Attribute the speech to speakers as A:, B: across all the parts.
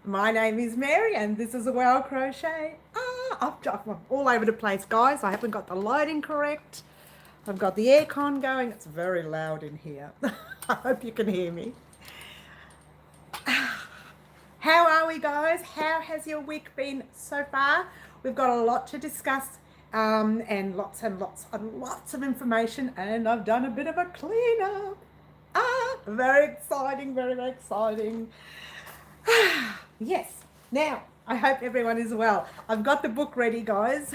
A: My name is Mary and this is a Well Crochet. I'm all over the place, guys. I haven't got the lighting correct. I've got the aircon going. It's very loud in here. I hope you can hear me. How are we, guys? How has your week been so far? We've got a lot to discuss and lots of information, and I've done a bit of a cleanup. Very exciting, very exciting. Yes. Now, I hope everyone is well. I've got the book ready, guys.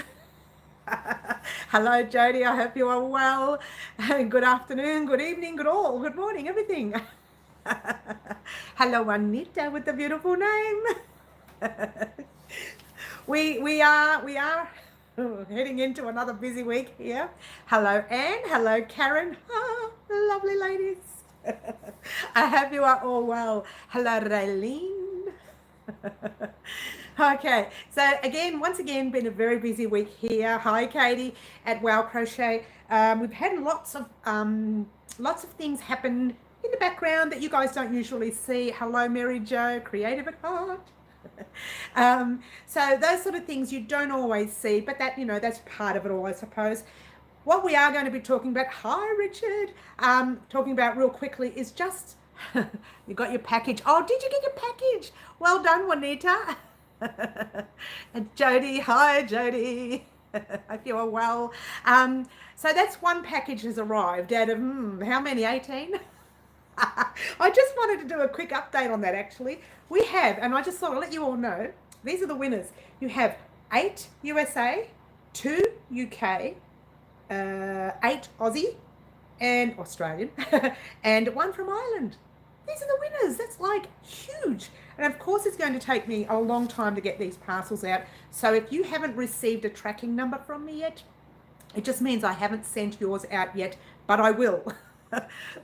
A: Hello, Jody. I hope you are well. Good afternoon, good evening, good morning, everything. Hello, Anita, with the beautiful name. we are heading into another busy week here. Hello, Anne. Hello, Karen. Lovely ladies. I hope you are all well. Hello, Raylene. Okay, so once again, been a very busy week here. Hi, Katie at Well Crochet. We've had lots of things happen in the background that you guys don't usually see. Hello, Mary Jo, creative at heart. So those sort of things you don't always see, but that's part of it all, I suppose. What we are going to be talking about, hi Richard, talking about real quickly is just, you got your package. Oh, did you get your package? Well done, Juanita. And Jody, hi Jody. Hope you are well. So that's one package has arrived out of, how many, 18? I just wanted to do a quick update on that actually. We have, and I just thought I'll let you all know, these are the winners. You have 8 USA, 2 UK, 8 Aussie and Australian, and 1 from Ireland. These are the winners. That's like huge. And of course it's going to take me a long time to get these parcels out. So if you haven't received a tracking number from me yet, it just means I haven't sent yours out yet, but I will.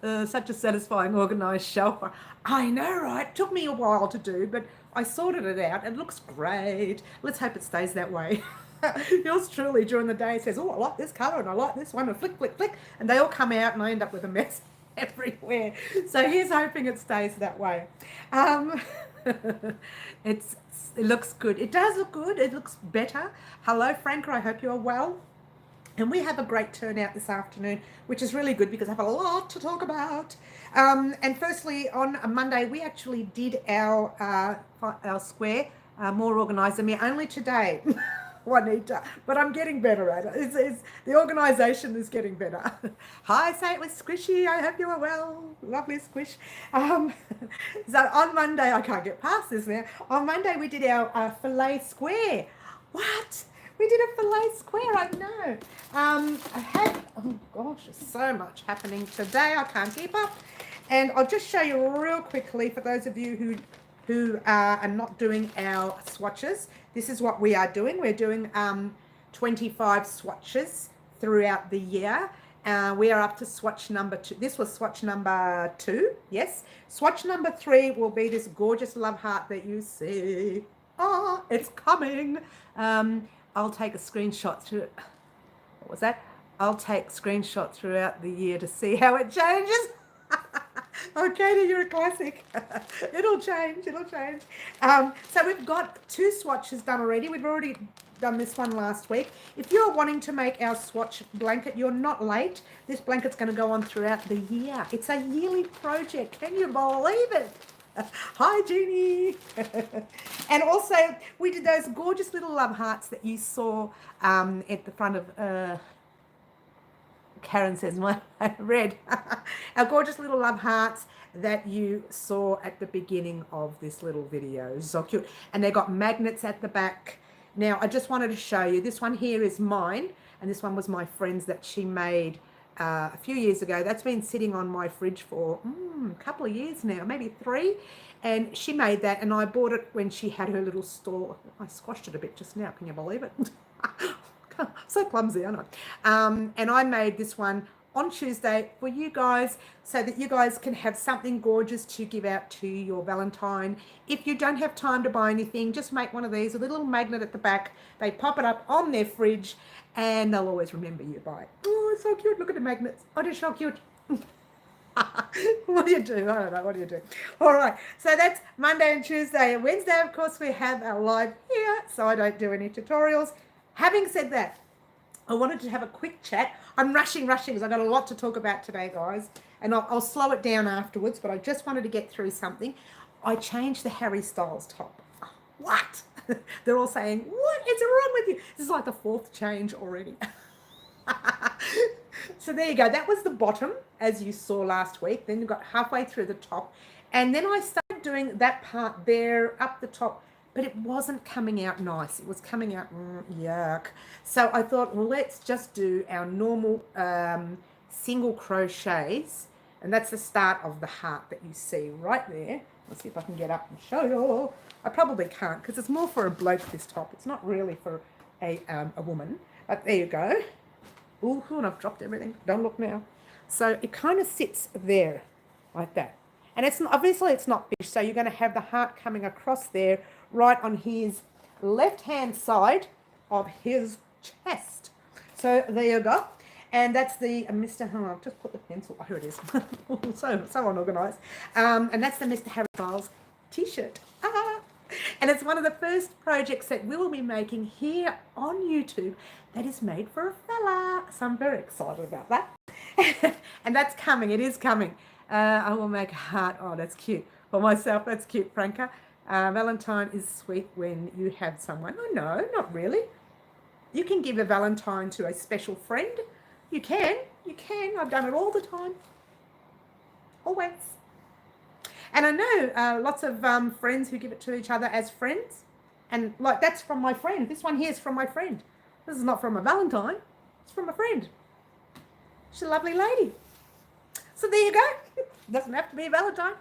A: Such a satisfying organised shelf. I know, right? Took me a while to do, but I sorted it out. It looks great. Let's hope it stays that way. Yours truly during the day says, oh, I like this colour and I like this one, and flick, flick, flick, and they all come out and I end up with a mess everywhere. So here's hoping it stays that way. It looks good. It does look good. It looks better. Hello, Franca. I hope you're well. And we have a great turnout this afternoon, which is really good because I have a lot to talk about. And firstly, on a Monday, we actually did our square more organised than me. Only today, Juanita, but I'm getting better at it. The organisation is getting better. Hi, say it was Squishy. I hope you are well. Lovely Squish. So on Monday, I can't get past this now. On Monday, we did our fillet square. What? We did a fillet square, I know. I had, oh gosh, there's so much happening today. I can't keep up. And I'll just show you real quickly for those of you who are not doing our swatches. This is what we are doing. We're doing 25 swatches throughout the year. We are up to swatch number 2. This was swatch number 2, yes. Swatch number 3 will be this gorgeous love heart that you see. Oh, it's coming. I'll take a screenshot through it. What was that? I'll take screenshots throughout the year to see how it changes. Oh, Katie, you're a classic. It'll change. So we've got 2 swatches done already. We've already done this one last week. If you're wanting to make our swatch blanket, you're not late. This blanket's going to go on throughout the year. It's a yearly project. Can you believe it? Hi, Jeannie. And also, we did those gorgeous little love hearts that you saw at the front of, Karen says, my red. Our gorgeous little love hearts that you saw at the beginning of this little video. So cute. And they got magnets at the back. Now, I just wanted to show you. This one here is mine, and this one was my friend's that she made a few years ago. That's been sitting on my fridge for a couple of years now, maybe 3. And she made that, and I bought it when she had her little store. I squashed it a bit just now. Can you believe it? So clumsy, aren't I? And I made this one on Tuesday for you guys so that you guys can have something gorgeous to give out to your Valentine. If you don't have time to buy anything, just make one of these, a little magnet at the back. They pop it up on their fridge and they'll always remember you by it. Oh, it's so cute. Look at the magnets. Oh, they're so cute. What do you do? I don't know. What do you do? All right. So that's Monday and Tuesday. And Wednesday, of course, we have our live here. So I don't do any tutorials. Having said that, I wanted to have a quick chat. I'm rushing because I've got a lot to talk about today, guys. And I'll slow it down afterwards. But I just wanted to get through something. I changed the Harry Styles top. What? They're all saying, what is wrong with you? This is like the fourth change already. So there you go. That was the bottom, as you saw last week. Then you got halfway through the top. And then I started doing that part there up the top, but it wasn't coming out nice. It was coming out yuck. So I thought, well, let's just do our normal single crochets. And that's the start of the heart that you see right there. Let's see if I can get up and show you. I probably can't because it's more for a bloke, this top. It's not really for a woman. But there you go. Ooh, and I've dropped everything. Don't look now. So it kind of sits there like that. And it's not, obviously it's not finished. So you're going to have the heart coming across there right on his left-hand side of his chest. So there you go. And that's the Mr. Oh, I've just put the pencil. Oh, here it is. so unorganised. And that's the Mr. Harry Styles t-shirt. And it's one of the first projects that we will be making here on YouTube that is made for a fella. So I'm very excited about that. And that's coming. It is coming. I will make a heart. Oh, that's cute. For myself, that's cute, Franca. Valentine is sweet when you have someone. Oh, no, not really. You can give a Valentine to a special friend. You can. I've done it all the time. Always. And I know lots of friends who give it to each other as friends. And like, that's from my friend. This one here is from my friend. This is not from a Valentine. It's from a friend. She's a lovely lady. So there you go. Doesn't have to be a Valentine.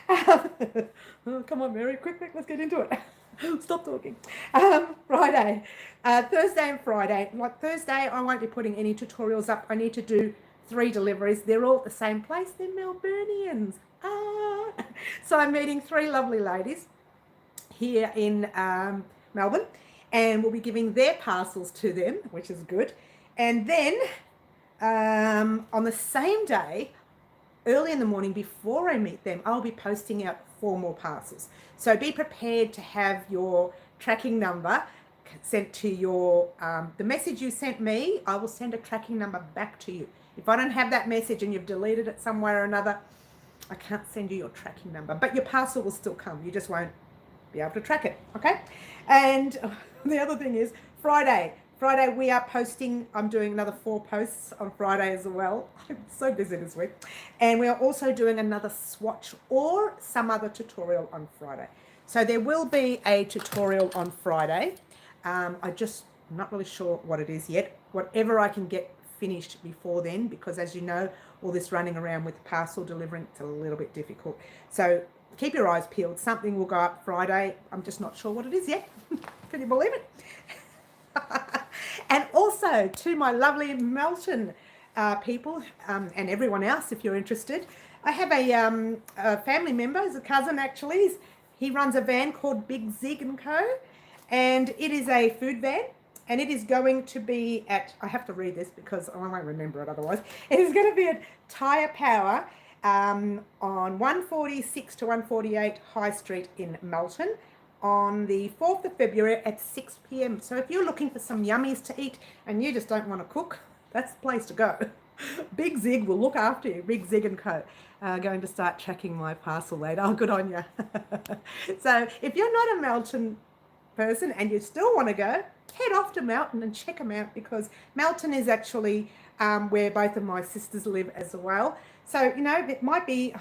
A: Oh, come on, Mary. Quick, let's get into it. Stop talking. Friday. Thursday and Friday. Like Thursday, I won't be putting any tutorials up. I need to do 3 deliveries. They're all at the same place. They're Melburnians. So I'm meeting 3 lovely ladies here in Melbourne, and we'll be giving their parcels to them, which is good. And then on the same day, early in the morning before I meet them, I'll be posting out 4 more parcels. So be prepared to have your tracking number sent to your, the message you sent me, I will send a tracking number back to you. If I don't have that message and you've deleted it somewhere or another, I can't send you your tracking number, but your parcel will still come. You just won't be able to track it, okay? And the other thing is Friday we are posting, I'm doing another 4 posts on Friday as well. I'm so busy this week. And we are also doing another swatch or some other tutorial on Friday. So there will be a tutorial on Friday. I'm not really sure what it is yet. Whatever I can get finished before then, because as you know, all this running around with parcel delivering, it's a little bit difficult. So keep your eyes peeled. Something will go up Friday. I'm just not sure what it is yet. Can you believe it? And also to my lovely Melton people and everyone else, if you're interested, I have a family member, he's a cousin actually. He runs a van called Big Zig & Co. And it is a food van. And it is going to be at, I have to read this because I won't remember it otherwise. It is going to be at Tyre Power on 146 to 148 High Street in Melton on the 4th of February at 6 p.m. So if you're looking for some yummies to eat and you just don't want to cook, that's the place to go. Big Zig will look after you. Big Zig & Co. Going to start tracking my parcel later. Oh, good on you. So if you're not a Melton person and you still want to go, head off to Melton and check them out, because Melton is actually where both of my sisters live as well. So, you know, I might be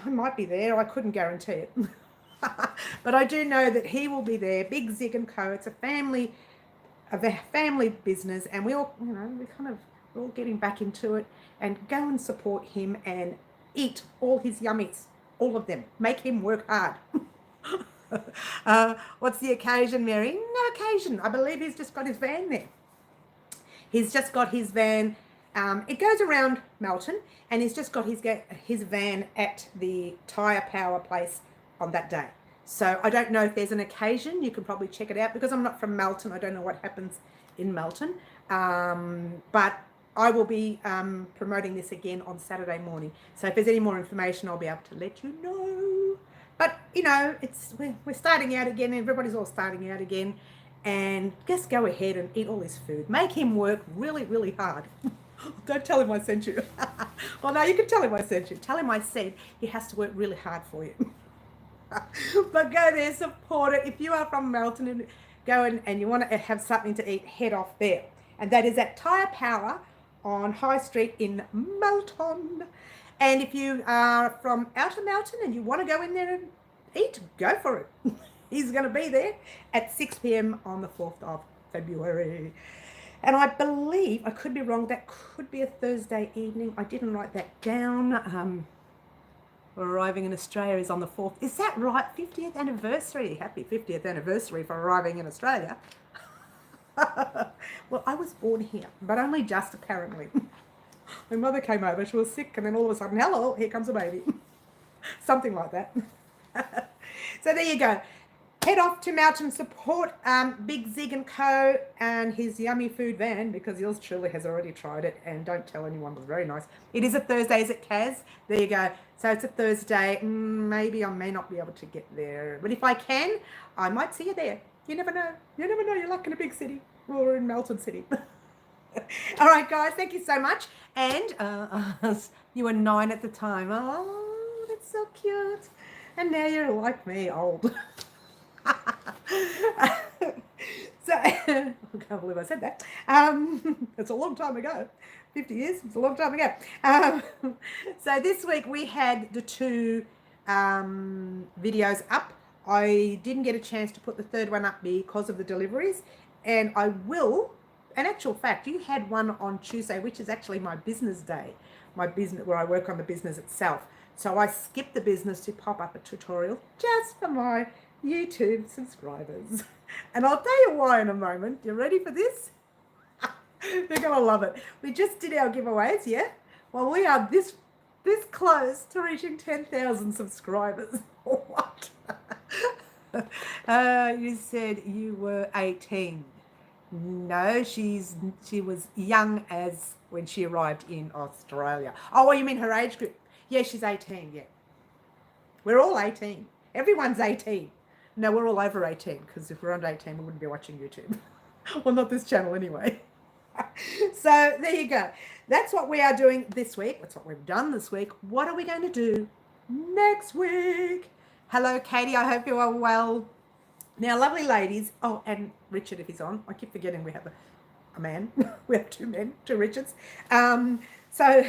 A: there. I couldn't guarantee it. But I do know that he will be there. Big Zig & Co. It's a family business, and we all, you know, we're all getting back into it, and go and support him and eat all his yummies, all of them. Make him work hard. What's the occasion, Mary? No occasion. I believe he's just got his van there. He's just got his van. It goes around Melton, and he's just got his van at the Tyre Power place on that day. So I don't know if there's an occasion. You can probably check it out, because I'm not from Melton. I don't know what happens in Melton. But I will be promoting this again on Saturday morning. So if there's any more information, I'll be able to let you know. But, you know, we're starting out again. Everybody's all starting out again. And just go ahead and eat all this food. Make him work really, really hard. Don't tell him I sent you. Well, no, you can tell him I sent you. Tell him I said he has to work really hard for you. But go there, support it. If you are from Melton, go and you want to have something to eat, head off there. And that is at Tyre Power on High Street in Melton. And if you are from Outer Melton and you want to go in there and eat, go for it. He's going to be there at 6 p.m. on the 4th of February. And I believe, I could be wrong, that could be a Thursday evening. I didn't write that down. We're arriving in Australia is on the 4th. Is that right? 50th anniversary. Happy 50th anniversary for arriving in Australia. Well, I was born here, but only just apparently. My mother came over, she was sick, and then all of a sudden, hello, here comes a baby. Something like that. So there you go. Head off to Melton, support Big Zig and Co. and his yummy food van, because yours truly has already tried it, and don't tell anyone, it was very nice. It is a Thursday, is it, Kaz? There you go. So it's a Thursday. Maybe I may not be able to get there, but if I can, I might see you there. You never know. You never know. You're like in a big city. We're in Melton City. All right, guys, thank you so much. And you were 9 at the time. Oh, that's so cute. And now you're like me, old. So I can't believe I said that. It's a long time ago. 50 years, it's a long time ago. So this week we had the 2 videos up. I didn't get a chance to put the 3rd one up because of the deliveries, and I will. In actual fact, you had one on Tuesday, which is actually my business day, my business where I work on the business itself. So I skipped the business to pop up a tutorial just for my YouTube subscribers. And I'll tell you why in a moment. You ready for this? They're going to love it. We just did our giveaways, yeah? Well, we are this close to reaching 10,000 subscribers. What? You said you were 18. No, she was young as when she arrived in Australia. Oh, well, you mean her age group? Yeah, she's 18, yeah. We're all 18. Everyone's 18. No, we're all over 18, because if we're under 18, we wouldn't be watching YouTube. Well, not this channel anyway. So there you go. That's what we are doing this week. That's what we've done this week. What are we going to do next week? Hello, Katie. I hope you are well. Now, lovely ladies. Oh, and Richard, if he's on. I keep forgetting we have a man. We have 2 men, 2 Richards. So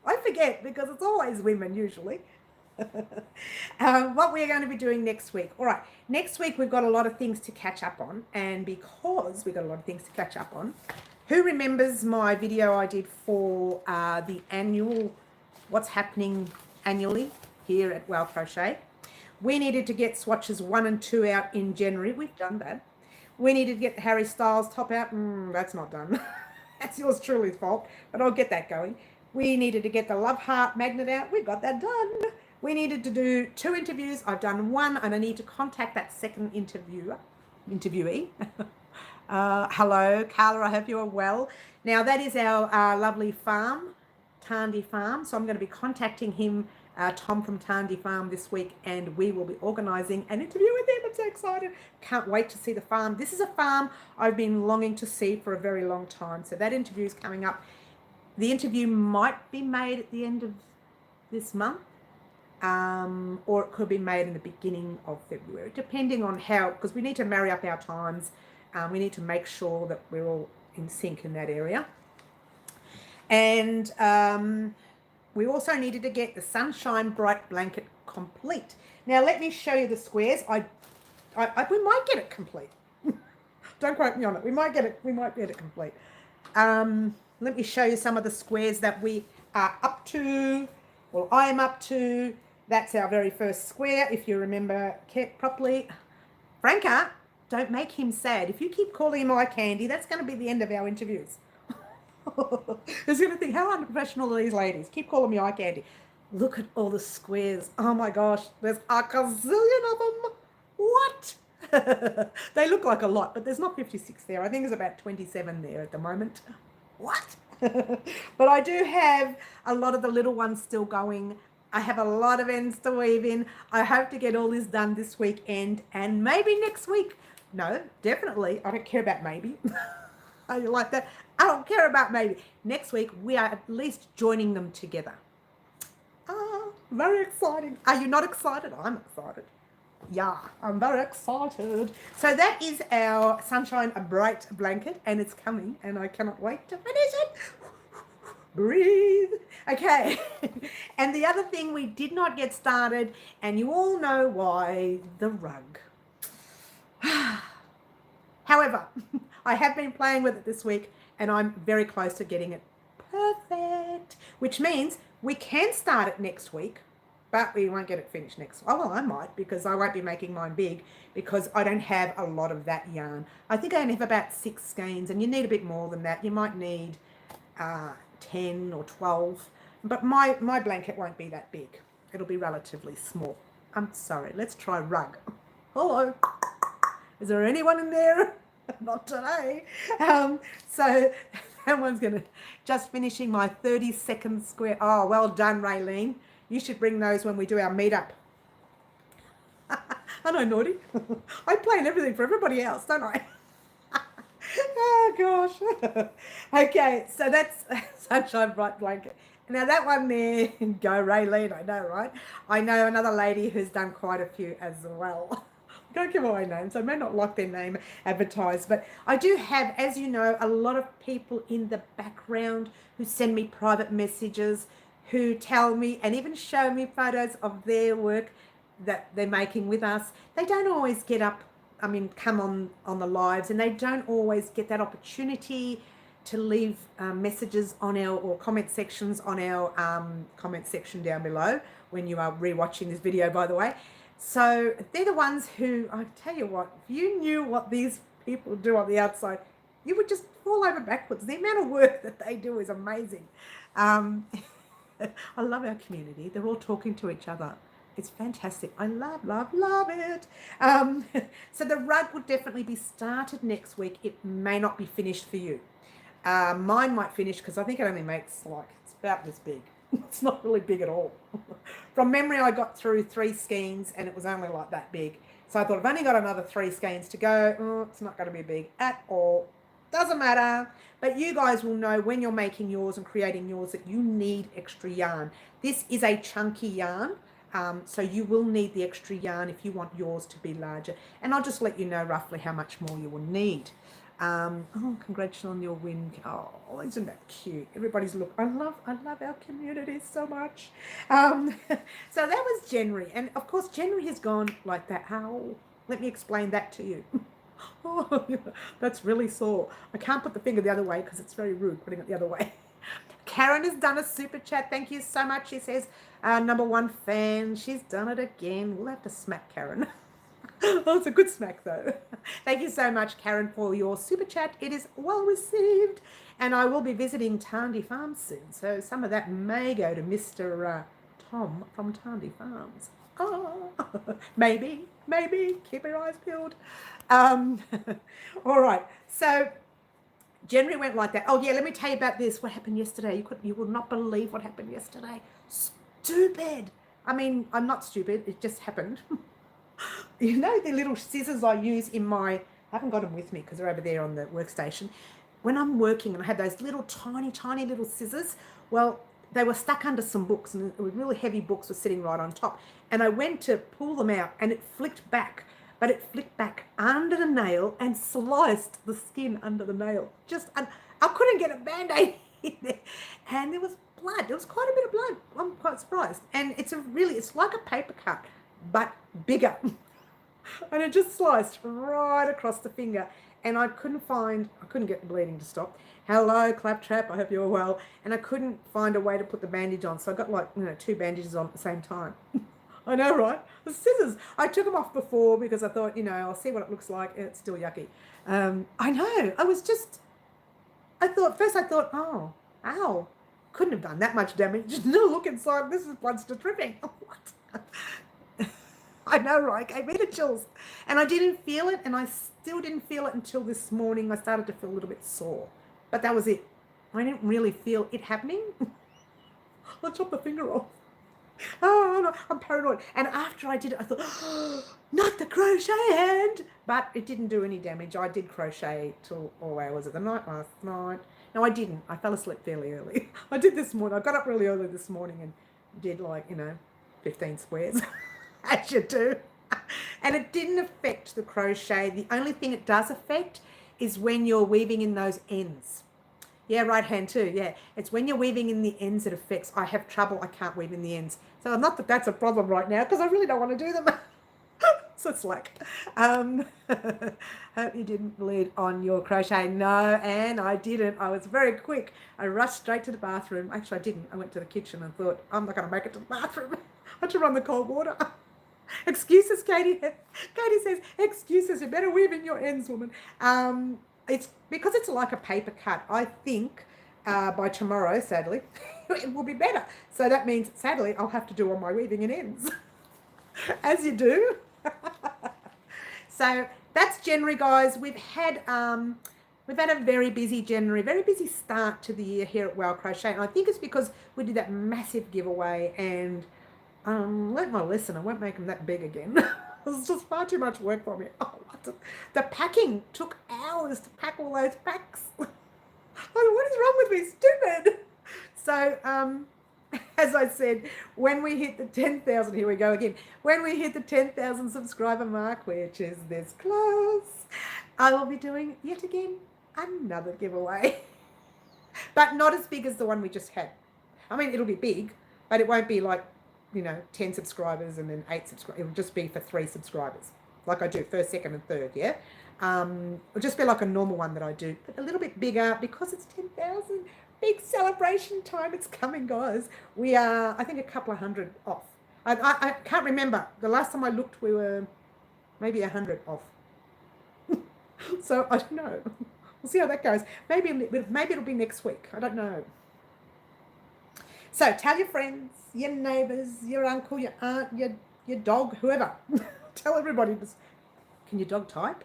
A: I forget because it's always women usually. What we're going to be doing next week. All right, next week we've got a lot of things to catch up on, and because we've got a lot of things to catch up on, who remembers my video I did for the annual, what's happening annually here at Wow Crochet? We needed to get swatches 1 and 2 out in January. We've done that. We needed to get the Harry Styles top out. That's not done. That's yours truly's fault, but I'll get that going. We needed to get the Love Heart magnet out. We got that done. We needed to do 2 interviews. I've done 1, and I need to contact that second interviewee. Hello, Carla. I hope you are well. Now, that is our lovely farm, Tandy Farm. So I'm going to be contacting him, Tom from Tandy Farm, this week, and we will be organising an interview with him. I'm so excited. Can't wait to see the farm. This is a farm I've been longing to see for a very long time. So that interview is coming up. The interview might be made at the end of this month. Or it could be made in the beginning of February, depending on how, because we need to marry up our times. We need to make sure that we're all in sync in that area. And we also needed to get the Sunshine Bright Blanket complete. Now, let me show you the squares. We might get it complete. Don't quote me on it. We might get it complete. Let me show you some of the squares that we are up to. Well, I am up to. That's our very first square, if you remember properly. Franca, don't make him sad. If you keep calling him eye candy, that's going to be the end of our interviews. He's going to think, how unprofessional are these ladies? Keep calling me eye candy. Look at all the squares. Oh my gosh, there's a gazillion of them. What? They look like a lot, but there's not 56 there. I think there's about 27 there at the moment. What? But I do have a lot of the little ones still going. I have a lot of ends to weave in. I hope to get all this done this weekend and maybe next week. No, definitely. I don't care about maybe. How you like that? I don't care about maybe. Next week, we are at least joining them together. Ah, very exciting. Are you not excited? I'm excited. Yeah, I'm very excited. So that is our Sunshine a Bright blanket, and it's coming, and I cannot wait to finish it. Breathe. Okay. And the other thing we did not get started, and you all know why, the rug. However, I have been playing with it this week, and I'm very close to getting it perfect, which means we can start it next week, but we won't get it finished next. Oh, well, I might, because I won't be making mine big because I don't have a lot of that yarn. I think I only have about 6 skeins, and you need a bit more than that. You might need 10 or 12, but my blanket won't be that big. It'll be relatively small. I'm sorry. Let's try rug. Hello. Is there anyone in there? Not today. So that one's going to just finishing my 30-second square. Oh, well done, Raylene. You should bring those when we do our meetup. I know, naughty. I plan everything for everybody else, don't I? Oh, gosh. Okay, so that's Sunshine Bright Blanket. Now that one there, go Raylene, I know, right? I know another lady who's done quite a few as well. Don't give away names. I may not like their name advertised, but I do have, as you know, a lot of people in the background who send me private messages, who tell me and even show me photos of their work that they're making with us. They don't always get up, come on the lives, and they don't always get that opportunity to leave messages on our, or comment sections on our comment section down below when you are rewatching this video, by the way. So they're the ones who, I tell you what, if you knew what these people do on the outside, you would just fall over backwards. The amount of work that they do is amazing. I love our community. They're all talking to each other. It's fantastic. I love, love, love it. So the rug will definitely be started next week. It may not be finished for you. Mine might finish because I think it only makes it's about this big. It's not really big at all. From memory, I got through 3 skeins and it was only like that big. So I thought, I've only got another 3 skeins to go. Oh, it's not going to be big at all. Doesn't matter. But you guys will know when you're making yours and creating yours that you need extra yarn. This is a chunky yarn. So you will need the extra yarn if you want yours to be larger. And I'll just let you know roughly how much more you will need. Oh, congratulations on your win. Oh, isn't that cute? Everybody's look. I love our community so much. So that was January, and of course January has gone like that. How? Let me explain that to you. Oh, that's really sore. I can't put the finger the other way because it's very rude putting it the other way. Karen has done a super chat. Thank you so much. She says, #1 fan. She's done it again. We'll have to smack Karen. Oh, it's a good smack though. Thank you so much, Karen, for your super chat. It is well received, and I will be visiting Tandy Farms soon, so some of that may go to Mr. Tom from Tandy Farms. Oh, maybe. Keep your eyes peeled. All right, so January went like that. Oh yeah, let me tell you about this. What happened yesterday? You would not believe what happened yesterday. Stupid. I'm not stupid. It just happened. You know the little scissors I use in I haven't got them with me because they're over there on the workstation. When I'm working and I have those little tiny little scissors, well, they were stuck under some books, and really heavy books were sitting right on top. And I went to pull them out and it flicked back, but it flicked back under the nail and sliced the skin under the nail. I couldn't get a Band-Aid in there. And there was blood. There was quite a bit of blood. I'm quite surprised. And it's like a paper cut, but bigger. And it just sliced right across the finger, and I couldn't get the bleeding to stop. Hello, Claptrap, I hope you're well. And I couldn't find a way to put the bandage on, so I got 2 bandages on at the same time. I know, right? The scissors. I took them off before because I thought, I'll see what it looks like, and it's still yucky. I know. First I thought, oh, ow. Couldn't have done that much damage. No, look inside. This is blood still dripping. What? I know, right? Gave me the chills. And I didn't feel it, and I still didn't feel it until this morning. I started to feel a little bit sore. But that was it. I didn't really feel it happening. I'll chop the finger off. Oh, no, I'm paranoid. And after I did it, I thought, oh, not the crochet hand. But it didn't do any damage. I did crochet till all hours of the night last night. No, I didn't. I fell asleep fairly early. I did this morning. I got up really early this morning and did 15 squares, as you do. And it didn't affect the crochet. The only thing it does affect is when you're weaving in those ends. Yeah, right hand too. Yeah, it's when you're weaving in the ends it affects. I have trouble. I can't weave in the ends. So not that that's a problem right now because I really don't want to do them. So it's like, hope you didn't bleed on your crochet. No, Anne, I didn't. I was very quick. I rushed straight to the bathroom. Actually, I didn't. I went to the kitchen and thought, I'm not going to make it to the bathroom. I had to run the cold water. Excuses, Katie. Katie says, excuses. You better weave in your ends, woman. It's because it's like a paper cut. I think by tomorrow, sadly, it will be better. So that means, sadly, I'll have to do all my weaving in ends, as you do. So that's January, guys. We've had a very busy January, very busy start to the year here at Wow Crochet, and I think it's because we did that massive giveaway and learnt my lesson. I won't make them that big again. It was just far too much work for me. Oh, the packing took hours to pack all those packs. What is wrong with me? Stupid. So, as I said, when we hit the 10,000, here we go again. When we hit the 10,000 subscriber mark, which is this close, I will be doing yet again another giveaway. But not as big as the one we just had. I mean, it'll be big, but it won't be like 10 subscribers and then 8 subscribers. It'll just be for 3 subscribers, like I do, first, second, and third, yeah? It'll just be like a normal one that I do, but a little bit bigger because it's 10,000. Big celebration time. It's coming, guys. We are, I think, a couple of hundred off. I can't remember. The last time I looked, we were maybe 100 off. So I don't know. We'll see how that goes. Maybe it'll be next week. I don't know. So tell your friends, your neighbours, your uncle, your aunt, your dog, whoever. Tell everybody. Can your dog type?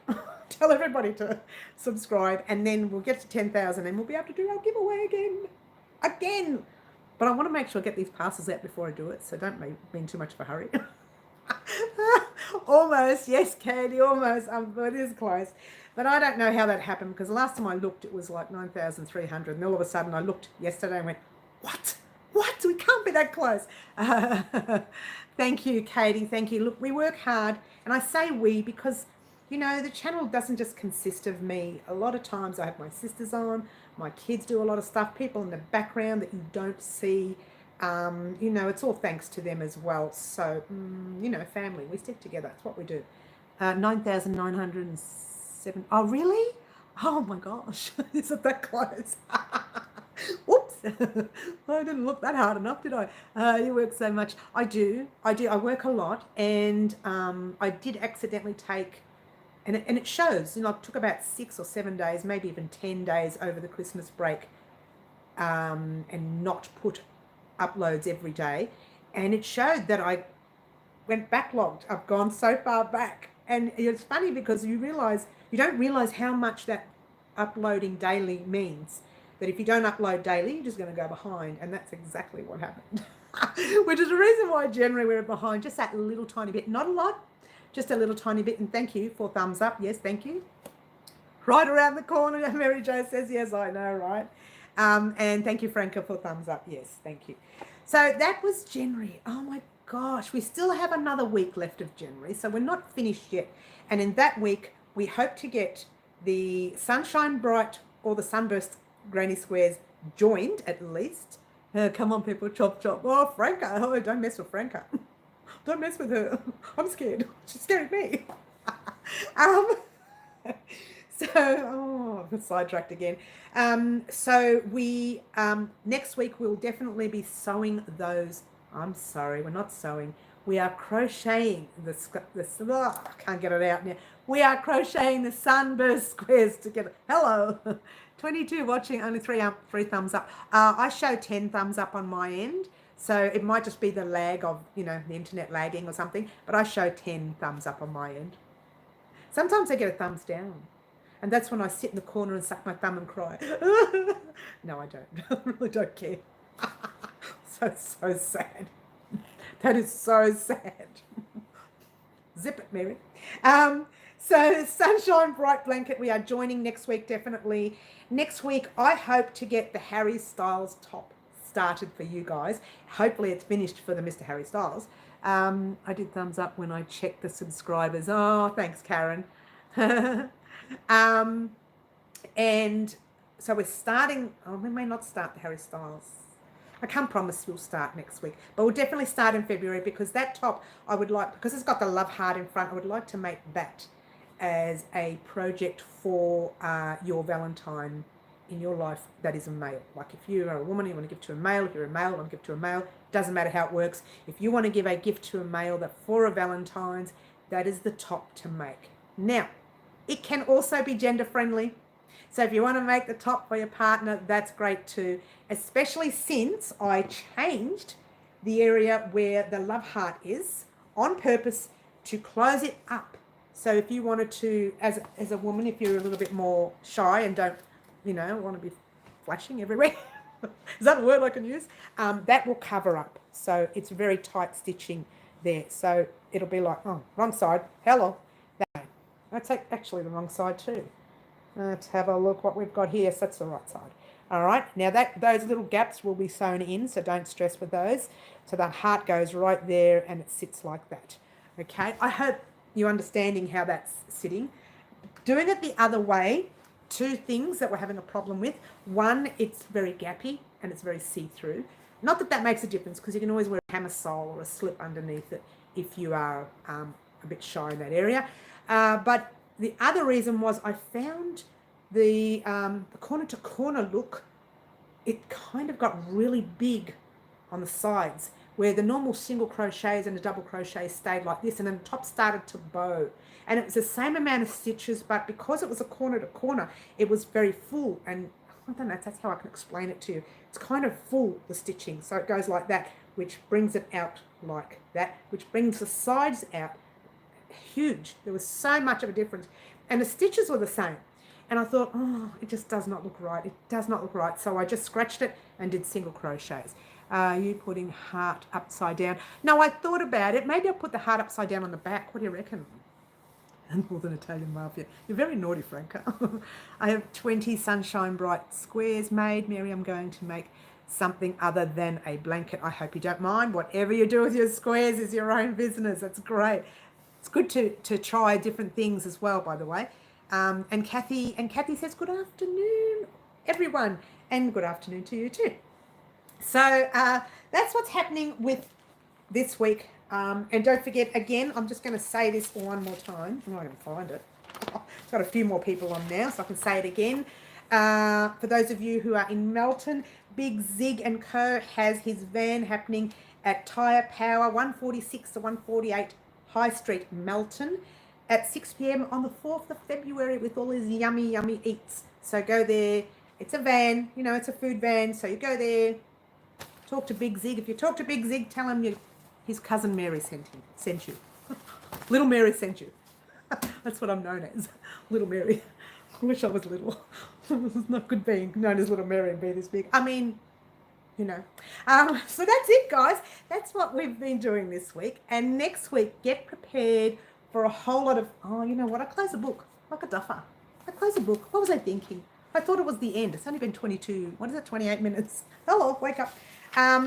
A: Tell everybody to subscribe, and then we'll get to 10,000 and we'll be able to do our giveaway again. But I want to make sure I get these parcels out before I do it, so don't be in too much of a hurry. Almost, yes, Katie, almost. It is close. But I don't know how that happened because the last time I looked, it was like 9,300, and all of a sudden I looked yesterday and went, what? We can't be that close. Thank you, Katie. Thank you. Look, we work hard, and I say we because the channel doesn't just consist of me. A lot of times I have my sisters on, my kids do a lot of stuff, people in the background that you don't see. It's all thanks to them as well. So, family, we stick together. That's what we do. 9,907. Oh, really? Oh, my gosh. Isn't that close? Whoops. I didn't look that hard enough, did I? You work so much. I do. I work a lot, and I did accidentally take... And it shows, it took about 6 or 7 days, maybe even 10 days over the Christmas break, and not put uploads every day. And it showed that I went backlogged. I've gone so far back. And it's funny because you don't realize how much that uploading daily means. That if you don't upload daily, you're just going to go behind. And that's exactly what happened. Which is the reason why generally we're behind, just that little tiny bit. Not a lot. Just a little tiny bit, and thank you for thumbs up. Yes, thank you. Right around the corner, Mary Jo says, yes, I know, right? And thank you, Franca, for thumbs up. Yes, thank you. So that was January. Oh, my gosh. We still have another week left of January, so we're not finished yet. And in that week, we hope to get the Sunshine Bright or the Sunburst Granny Squares joined, at least. Come on, people, chop, chop. Oh, Franca. Oh, don't mess with Franca. Don't mess with her. I'm scared. She scared me. I'm sidetracked again. So we next week we'll definitely be sewing those. I'm sorry, we're not sewing. We are crocheting I can't get it out now. We are crocheting the Sunburst squares together. Hello. 22 watching, only three thumbs up. I show 10 thumbs up on my end. So it might just be the lag of, the internet lagging or something, but I show 10 thumbs up on my end. Sometimes I get a thumbs down. And that's when I sit in the corner and suck my thumb and cry. No, I don't. I really don't care. So sad. That is so sad. Zip it, Mary. So Sunshine Bright Blanket, we are joining next week, definitely. Next week, I hope to get the Harry Styles top started for you guys. Hopefully it's finished for the Mr. Harry Styles. I did thumbs up when I checked the subscribers. Oh, thanks, Karen. And so we're starting, we may not start the Harry Styles. I can't promise we'll start next week, but we'll definitely start in February, because that top I would like, because it's got the love heart in front, I would like to make that as a project for your Valentine in your life that is a male. Like if you are a woman, you want to give to a male. If you're a male, you want to give to a male. Doesn't matter how it works. If you want to give a gift to a male that for a Valentine's, that is the top to make. Now, it can also be gender friendly. So if you want to make the top for your partner, that's great too, especially since I changed the area where the love heart is on purpose to close it up. So if you wanted to, as a woman, if you're a little bit more shy and don't, want to be flashing everywhere, is that a word I can use? That will cover up. So it's very tight stitching there. So it'll be like, oh, wrong side, hello. That's actually the wrong side too. Let's have a look what we've got here. So that's the right side. All right. Now those little gaps will be sewn in, so don't stress with those. So the heart goes right there and it sits like that. Okay. I hope you're understanding how that's sitting. Doing it the other way, two things that we're having a problem with. One, it's very gappy and it's very see-through. Not that that makes a difference, because you can always wear a camisole or a slip underneath it if you are a bit shy in that area. But the other reason was I found the corner to corner look, it kind of got really big on the sides, where the normal single crochets and the double crochets stayed like this, and then the top started to bow. And it was the same amount of stitches, but because it was a corner to corner, it was very full. And I don't know if that's how I can explain it to you. It's kind of full, the stitching. So it goes like that, which brings it out like that, which brings the sides out huge. There was so much of a difference. And the stitches were the same. And I thought, oh, it just does not look right. It does not look right. So I just scratched it and did single crochets. You putting heart upside down? No, I thought about it. Maybe I'll put the heart upside down on the back. What do you reckon? Northern Italian Mafia. You're very naughty, Franca. I have 20 Sunshine Bright squares made. Mary, I'm going to make something other than a blanket. I hope you don't mind. Whatever you do with your squares is your own business. That's great. It's good to try different things as well, by the way. And Kathy says, good afternoon, everyone. And good afternoon to you too. So that's what's happening with this week. And don't forget, again, I'm just going to say this one more time. I'm not going to find it. Got a few more people on now, so I can say it again. For those of you who are in Melton, Big Zig & Co. has his van happening at Tyre Power, 146 to 148 High Street, Melton, at 6 p.m. on the 4th of February with all his yummy, yummy eats. So go there. It's a van, it's a food van. So you go there, talk to Big Zig. If you talk to Big Zig, tell him his cousin Mary sent you. Little Mary sent you. That's what I'm known as, Little Mary. I wish I was little. It's not good being known as Little Mary and be this big. I mean, so that's it, guys. That's what we've been doing this week. And next week, get prepared for a whole lot of, I close a book like a duffer. I close a book. What was I thinking? I thought it was the end. It's only been 28 minutes. Hello, wake up. I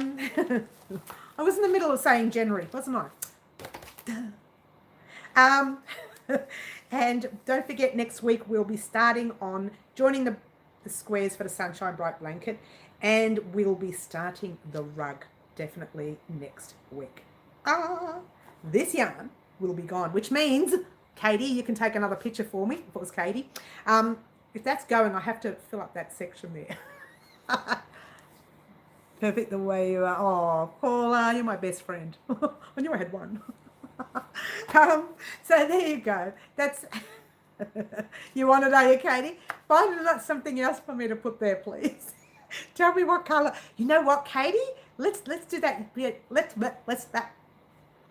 A: was in the middle of saying January, wasn't I? And don't forget, next week we'll be starting on joining the squares for the Sunshine Bright Blanket, and we'll be starting the rug definitely next week. This yarn will be gone, which means, Katie, you can take another picture for me, if it was Katie. If that's going, I have to fill up that section there. Perfect the way you are. Oh, Paula, you're my best friend. I knew I had one. So there you go. That's you want it, are you, Katie? Find something else for me to put there, please. Tell me what colour. You know what, Katie? Let's do that. Let's that.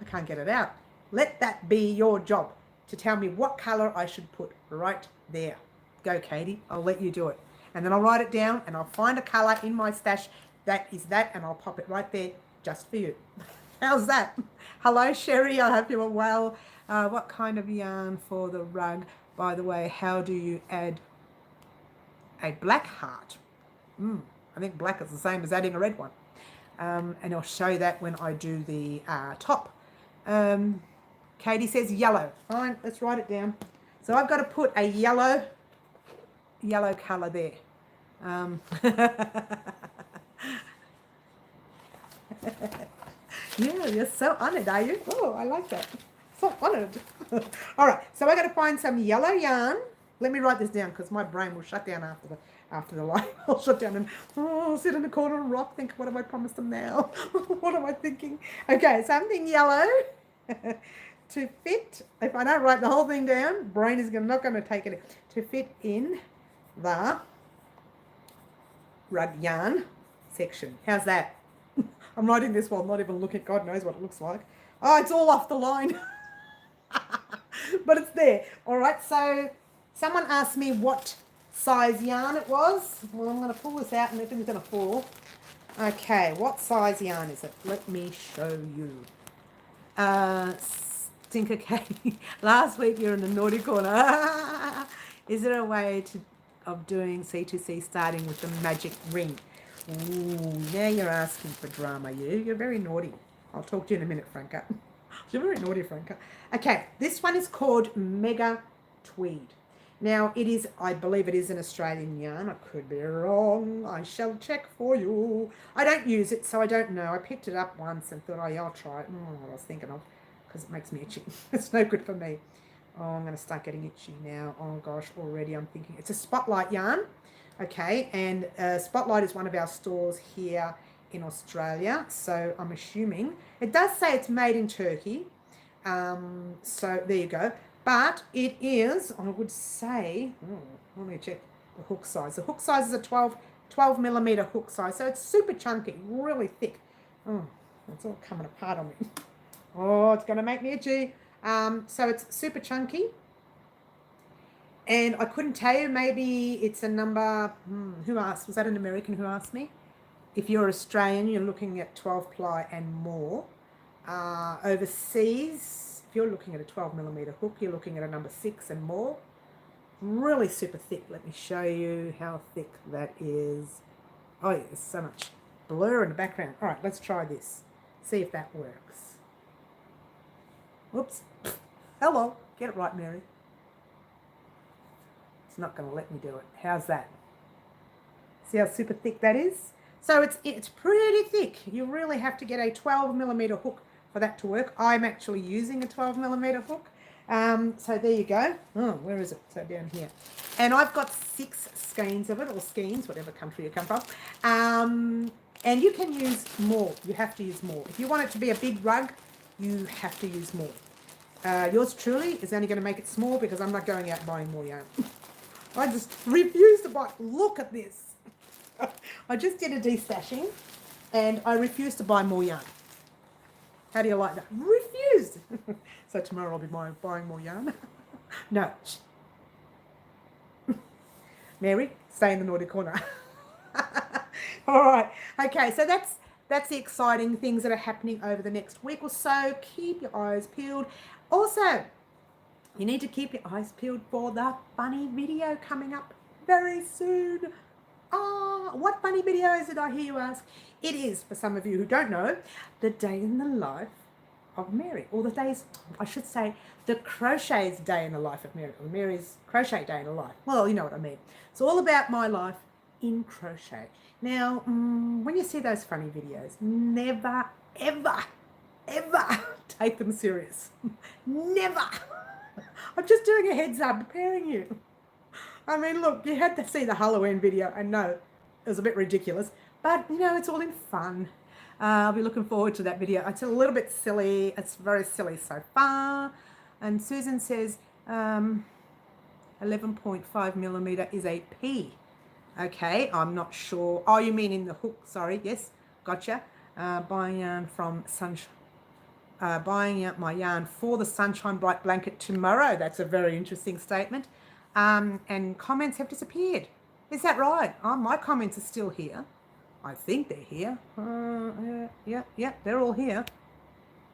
A: I can't get it out. Let that be your job to tell me what colour I should put right there. Go, Katie. I'll let you do it. And then I'll write it down and I'll find a colour in my stash that is that, and I'll pop it right there just for you. How's that? Hello, Sherry. I hope you are well. What kind of yarn for the rug? By the way, how do you add a black heart? I think black is the same as adding a red one. And I'll show you that when I do the top. Katie says yellow. Fine, let's write it down. So I've got to put a yellow colour there. Yeah, you're so honoured, are you? Oh, I like that. So honoured. All right, so I got to find some yellow yarn. Let me write this down because my brain will shut down after the light. I'll shut down and sit in the corner and rock. Think, what have I promised them now? What am I thinking? Okay, something yellow to fit. If I don't write the whole thing down, brain is not going to take it. To fit in the rug yarn section. How's that? I'm writing this while not even looking. God knows what it looks like. Oh, it's all off the line. But it's there. All right, so someone asked me what size yarn it was. Well, I'm going to pull this out and everything's going to fall. Okay, what size yarn is it? Let me show you. Stinker Katie. Last week you're in the naughty corner. Is there a way of doing C2C starting with the magic ring? Ooh, now you're asking for drama, You're very naughty. I'll talk to you in a minute, Franca. You're very naughty, Franca. Okay, this one is called Mega Tweed. Now, it is, I believe it is an Australian yarn. I could be wrong. I shall check for you. I don't use it, so I don't know. I picked it up once and thought, oh, yeah, I'll try it. What I was thinking of, because it makes me itchy. It's no good for me. Oh, I'm going to start getting itchy now. Oh, gosh, already I'm thinking. It's a Spotlight yarn. Okay, and Spotlight is one of our stores here in Australia, so I'm assuming it does say it's made in Turkey, so there you go, but it is, I would say, let me check the hook size. The hook size is a 12 millimeter hook size, so it's super chunky, really thick. Oh, it's all coming apart on me. Oh, it's going to make me itchy. So it's super chunky. And I couldn't tell you, maybe it's a number, who asked? Was that an American who asked me? If you're Australian, you're looking at 12 ply and more. Overseas, if you're looking at a 12 millimeter hook, you're looking at a number 6 and more. Really super thick. Let me show you how thick that is. Oh, yeah, there's so much blur in the background. All right, let's try this. See if that works. Whoops. Hello. Get it right, Mary. It's not going to let me do it. How's that? See how super thick that is? So it's pretty thick. You really have to get a 12 millimeter hook for that to work. I'm actually using a 12 millimeter hook. So there you go. Oh, where is it? So down here. And I've got 6 skeins of it, or skeins, whatever country you come from. And you can use more. You have to use more. If you want it to be a big rug, you have to use more. Yours truly is only going to make it small because I'm not going out buying more yarn. I just refuse to buy. Look at this. I just did a destashing and I refuse to buy more yarn. How do you like that? Refused. So tomorrow I'll be buying more yarn. No. Mary, stay in the naughty corner. All right. Okay, so that's the exciting things that are happening over the next week or so. Keep your eyes peeled. Also, you need to keep your eyes peeled for the funny video coming up very soon. What funny video is it, I hear you ask? It is, for some of you who don't know, the day in the life of Mary. Or the days, I should say, the crochet's day in the life of Mary. Or Mary's crochet day in the life. Well, you know what I mean. It's all about my life in crochet. Now, when you see those funny videos, never, ever, ever take them serious. Never. I'm just doing a heads up, preparing you. I mean, look, you had to see the Halloween video. I know it was a bit ridiculous, but, you know, it's all in fun. I'll be looking forward to that video. It's a little bit silly. It's very silly so far. And Susan says 11.5 millimeter is a P. Okay, I'm not sure. Oh, you mean in the hook? Sorry, yes, gotcha. Buying yarn from Sunshine. Buying out my yarn for the Sunshine Bright blanket tomorrow. That's a very interesting statement. and comments have disappeared. Is that right? Oh, my comments are still here. I think they're here. Yeah, they're all here.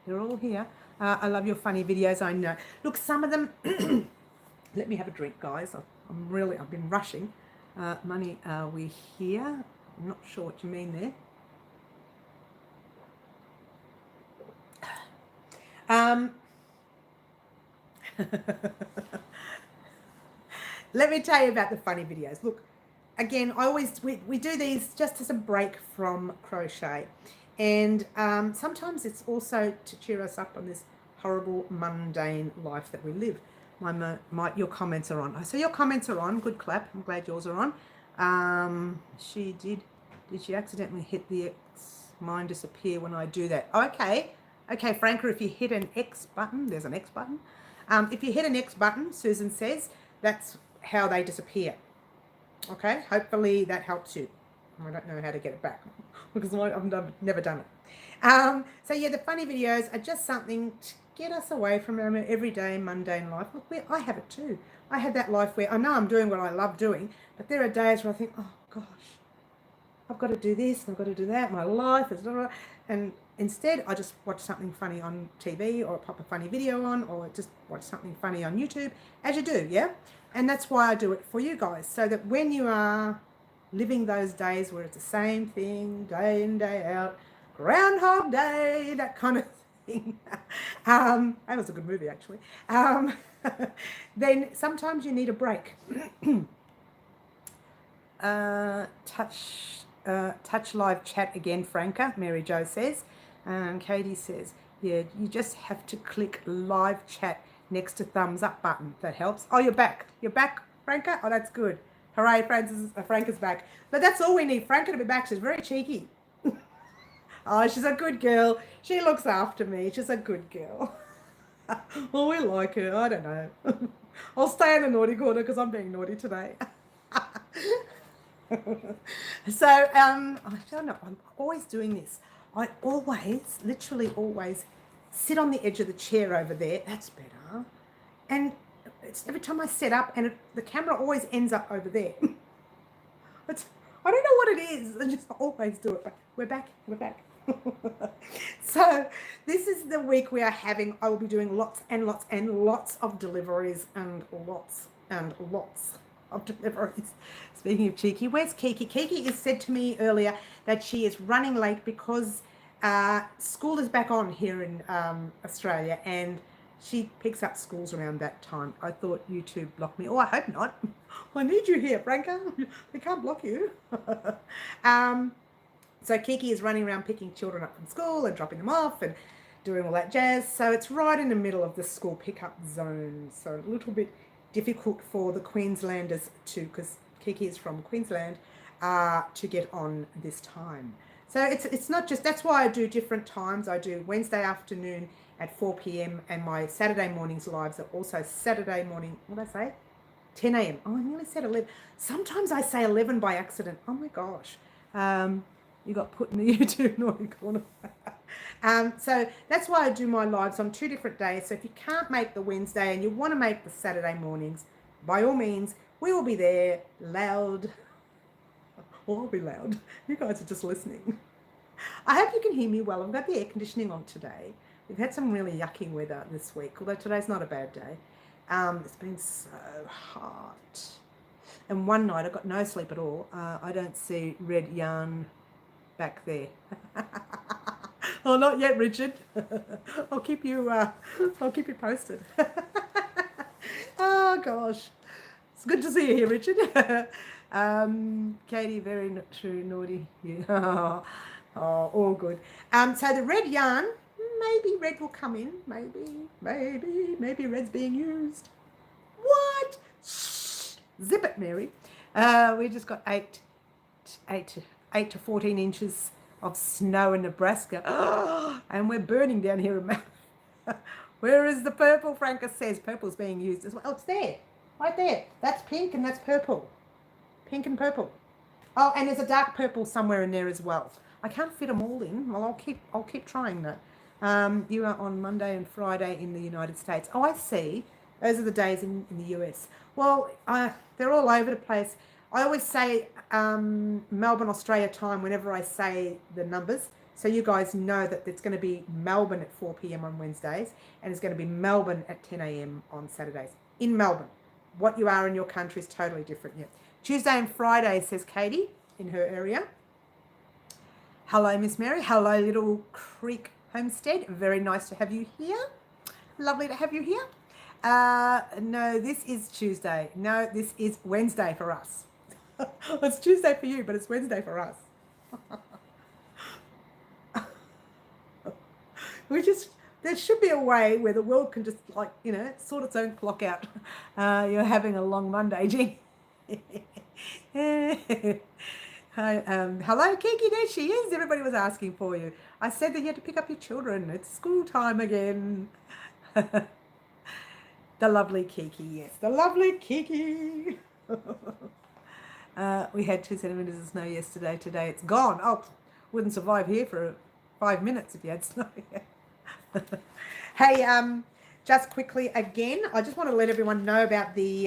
A: They're all here. I love your funny videos, I know. Look, some of them, let me have a drink, guys. I've been rushing. Money, are we here? I'm not sure what you mean there. Let me tell you about the funny videos. Look, again, we do these just as a break from crochet. And sometimes it's also to cheer us up on this horrible, mundane life that we live. Your comments are on. So your comments are on. Good clap. I'm glad yours are on. Did she accidentally hit the X? Mine disappear when I do that. Okay, Franca, if you hit an X button, there's an X button. If you hit an X button, Susan says, that's how they disappear. Okay, hopefully that helps you. I don't know how to get it back because I've never done it. So yeah, the funny videos are just something to get us away from our everyday mundane life. Look, I have it too. I have that life where I know I'm doing what I love doing, but there are days where I think, oh gosh, I've got to do this, I've got to do that, my life is, and instead I just watch something funny on TV or pop a funny video on, or just watch something funny on YouTube, as you do, yeah? And that's why I do it for you guys, so that when you are living those days where it's the same thing, day in, day out, Groundhog Day, that kind of thing. That was a good movie, actually. Then sometimes you need a break. Touch live chat again, Franca, Mary Jo says. Katie says, yeah, you just have to click live chat next to thumbs up button. That helps. Oh, you're back. You're back, Franca? Oh, that's good. Hooray, Franca's back. But that's all we need, Franca to be back. She's very cheeky. Oh, she's a good girl. She looks after me. She's a good girl. Well, we like her. I don't know. I'll stay in the naughty corner because I'm being naughty today. So, I don't know. I'm always doing this. I always, literally always, sit on the edge of the chair over there. That's better. And it's every time I set up, and the camera always ends up over there. I don't know what it is. I just always do it. But we're back. So this is the week we are having. I will be doing lots and lots and lots of deliveries and lots of deliveries. Speaking of cheeky, where's Kiki? Kiki has said to me earlier that she is running late because school is back on here in Australia, and she picks up schools around that time. I thought YouTube blocked me. Oh, I hope not. I need you here, Franca. They can't block you. So Kiki is running around picking children up from school and dropping them off and doing all that jazz. So it's right in the middle of the school pickup zone. So a little bit difficult for the Queenslanders because Kiki is from Queensland, to get on this time. So it's not just, that's why I do different times. I do Wednesday afternoon at 4 p.m. and my Saturday mornings lives are also Saturday morning, what did I say? 10 a.m. Oh, I nearly said 11. Sometimes I say 11 by accident. Oh my gosh. You got put in the YouTube naughty corner. So that's why I do my lives on 2 different days. So if you can't make the Wednesday and you want to make the Saturday mornings, by all means, we will be there loud. Or I'll be loud. You guys are just listening. I hope you can hear me well. I've got the air conditioning on today. We've had some really yucky weather this week, although today's not a bad day. It's been so hot. And one night I got no sleep at all. I don't see red yarn back there. Oh, not yet, Richard. I'll keep you posted. Oh gosh, it's good to see you here, Richard. Katie, very true, naughty. Yeah. Oh, all good. So the red yarn, maybe red will come in. Maybe red's being used. What? Shh. Zip it, Mary. We just got 8 to 14 inches of snow in Nebraska. Oh, and we're burning down here in Melbourne. Where is the purple? Franca says purple's being used as well. Oh, it's there. Right there. That's pink and that's purple. Pink and purple. Oh, and there's a dark purple somewhere in there as well. I can't fit them all in. Well, I'll keep trying that. You are on Monday and Friday in the United States. Oh, I see. Those are the days in the US. Well, they're all over the place. I always say Melbourne, Australia time whenever I say the numbers. So you guys know that it's going to be Melbourne at 4 p.m. on Wednesdays, and it's going to be Melbourne at 10 a.m. on Saturdays. In Melbourne. What you are in your country is totally different. Yeah. Tuesday and Friday, says Katie, in her area. Hello, Miss Mary. Hello, Little Creek Homestead. Very nice to have you here. Lovely to have you here. No, this is Tuesday. No, this is Wednesday for us. It's Tuesday for you, but it's Wednesday for us. There should be a way where the world can just, like, you know, sort its own clock out. You're having a long Monday, Jean. Hi, hello, Kiki. There she is. Everybody was asking for you. I said that you had to pick up your children. It's school time again. The lovely Kiki, yes, the lovely Kiki. We had 2 centimeters of snow yesterday. Today it's gone. Oh, wouldn't survive here for 5 minutes if you had snow. Hey, just quickly again, I just want to let everyone know about the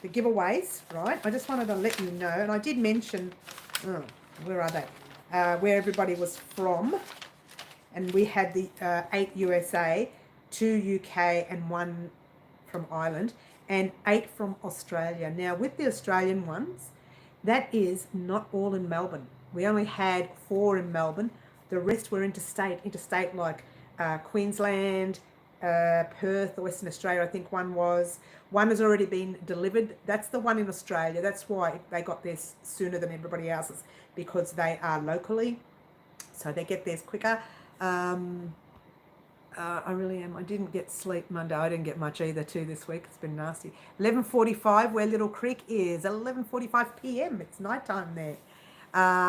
A: giveaways, right? I just wanted to let you know, and I did mention, where are they? Where everybody was from, and we had the 8 USA, 2 UK, and 1 from Ireland, and 8 from Australia. Now, with the Australian ones, that is not all in Melbourne. We only had 4 in Melbourne. The rest were interstate like Queensland, Perth, Western Australia, I think one was. One has already been delivered. That's the one in Australia. That's why they got theirs sooner than everybody else's, because they are locally. So they get theirs quicker. I really am. I didn't get sleep Monday. I didn't get much either too this week. It's been nasty. 11:45 where Little Creek is. 11:45 p.m. It's nighttime there.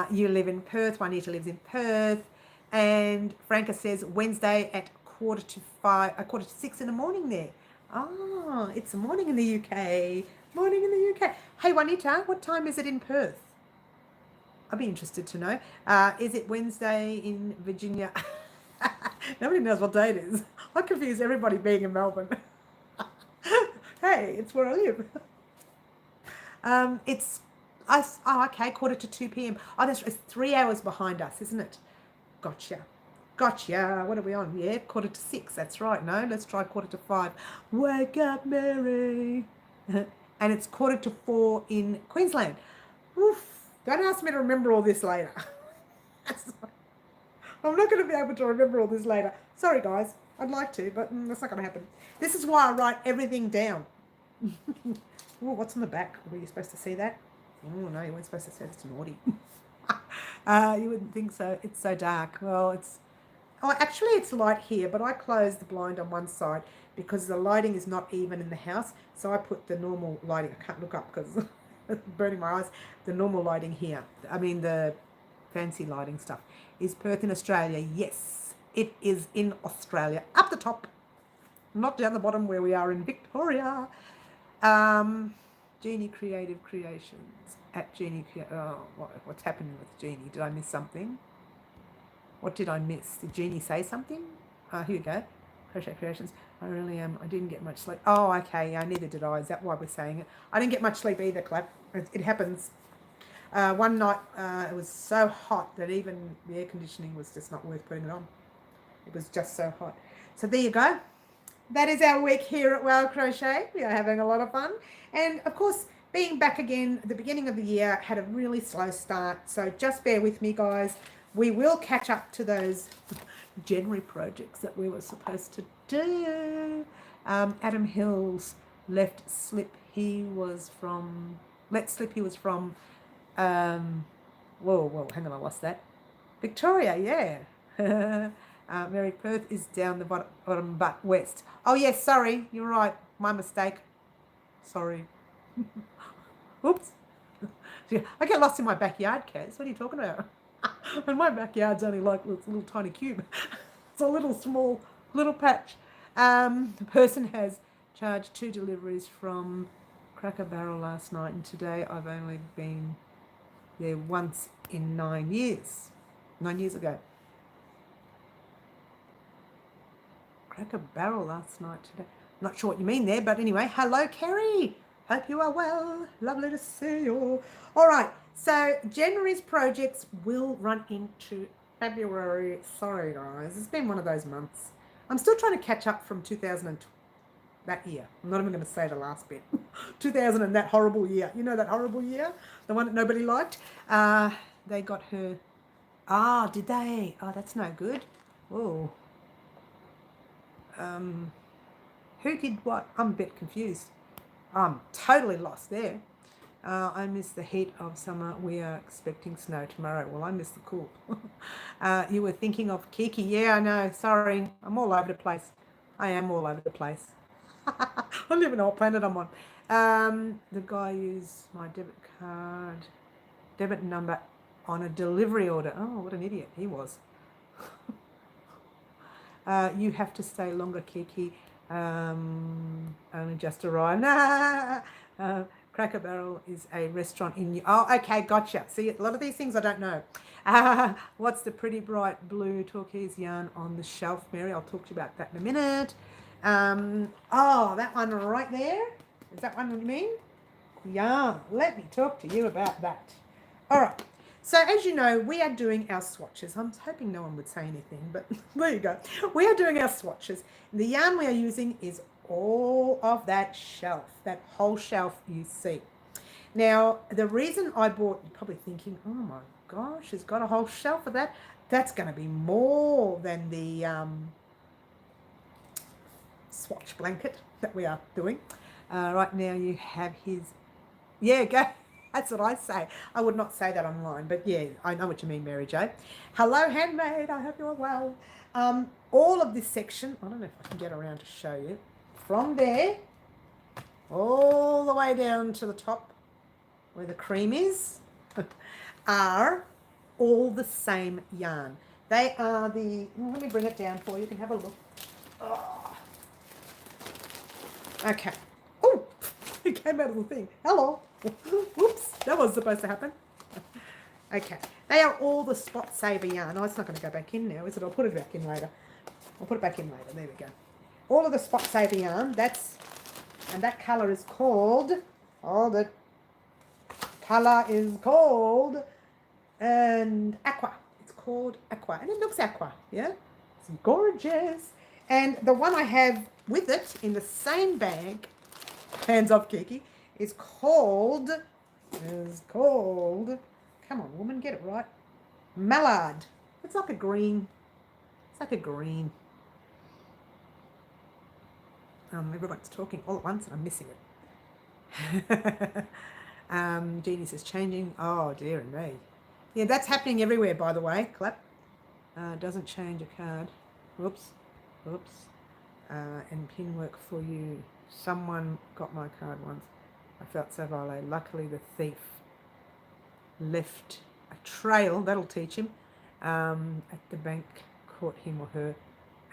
A: You live in Perth. Juanita lives in Perth. And Franca says Wednesday at 5:45, 6 in the morning there. Oh, it's the morning in the UK. Morning in the UK. Hey, Juanita, what time is it in Perth? I'd be interested to know. Is it Wednesday in Virginia? Nobody knows what day it is. I confuse everybody being in Melbourne. Hey, it's where I live. It's us. Oh, okay, 2:45 p.m. Oh, it's 3 hours behind us, isn't it? Gotcha. What are we on? Yeah, 5:45. That's right. No, let's try 5:45. Wake up, Mary. And it's 3:45 in Queensland. Oof. Don't ask me to remember all this later. I'm not going to be able to remember all this later. Sorry, guys. I'd like to, but that's not going to happen. This is why I write everything down. Oh, what's on the back? Were you supposed to see that? Oh, no, you weren't supposed to say that's naughty. You wouldn't think so. It's so dark. Well, it's... Oh, actually, it's light here, but I closed the blind on one side because the lighting is not even in the house. So I put the normal lighting. I can't look up because it's burning my eyes. The normal lighting here. I mean, the fancy lighting stuff. Is Perth in Australia? Yes, it is in Australia. Up the top, not down the bottom where we are in Victoria. Jeannie Creative Creations at Jeannie. Oh, what's happening with Jeannie? Did I miss something? What did I miss? Did Jeannie say something? Here we go. Crochet Creations. I really am. I didn't get much sleep. Oh, okay. Yeah, neither did I. Is that why we're saying it? I didn't get much sleep either, Clap. It happens. One night it was so hot that even the air conditioning was just not worth putting it on. It was just so hot. So there you go. That is our week here at Wild Crochet. We are having a lot of fun. And of course, being back again at the beginning of the year had a really slow start. So just bear with me, guys. We will catch up to those January projects that we were supposed to do. Adam Hills let slip he was from whoa, hang on, I lost that. Victoria, yeah. Mary Perth is down the bottom but west. Oh yes, sorry, you're right. My mistake. Sorry. Oops. I get lost in my backyard, Kaz. What are you talking about? And my backyard's only like this little tiny cube. It's a little small, little patch. The person has charged 2 deliveries from Cracker Barrel last night, and today I've only been there once in 9 years. 9 years ago. Cracker Barrel last night, today. Not sure what you mean there, but anyway, hello, Kerry. Hope you are well. Lovely to see you. All right, so January's projects will run into February. Sorry, guys. It's been one of those months. I'm still trying to catch up from 2020. That year. I'm not even going to say the last bit. 2000 and that horrible year. You know that horrible year? The one that nobody liked? They got her. Ah, did they? Oh, that's no good. Whoa. Who did what? I'm a bit confused. I'm totally lost there. I miss the heat of summer. We are expecting snow tomorrow. Well, I miss the cool. You were thinking of Kiki. Yeah, I know. Sorry. I'm all over the place. I am all over the place. I don't even know what planet I'm on. The guy used my debit number on a delivery order. Oh, what an idiot he was. You have to stay longer, Kiki. Only just arrived. Cracker Barrel is a restaurant in... Oh, okay, gotcha. See, a lot of these things I don't know. What's the pretty bright blue turquoise yarn on the shelf, Mary? I'll talk to you about that in a minute. Oh, that one right there. Is that one what you mean? Yeah, let me talk to you about that. All right. So as you know, we are doing our swatches. I'm hoping no one would say anything, but there you go. We are doing our swatches. The yarn we are using is all of that shelf, that whole shelf you see. Now, the reason I bought, you're probably thinking, oh my gosh, it's got a whole shelf of that. That's going to be more than the swatch blanket that we are doing. Right now you have his, yeah, go. That's what I say. I would not say that online, but yeah, I know what you mean, Mary Jo. Hello, handmaid. I hope you're well. All of this section, I don't know if I can get around to show you, from there all the way down to the top where the cream is, are all the same yarn. They are the, let me bring it down for you. You can have a look. Oh. Okay. Oh, it came out of the thing. Hello. Whoops, that was supposed to happen. Okay, they are all the spot saver yarn. Oh, it's not going to go back in now, is it? I'll put it back in later. I'll put it back in later. There we go. All of the spot saver yarn. And that colour is called. Oh, the colour is called aqua. It's called aqua, and it looks aqua. Yeah, it's gorgeous. And the one I have with it in the same bag, hands off Kiki, is called, come on woman, get it right, mallard. It's like a green, everyone's talking all at once and I'm missing it. Jeannie says changing, oh dear and me. Yeah, that's happening everywhere, by the way. Clap. Doesn't change a card. Whoops. And pin work for you. Someone got my card once. I felt so violated. Luckily, the thief left a trail, that'll teach him, at the bank, caught him or her,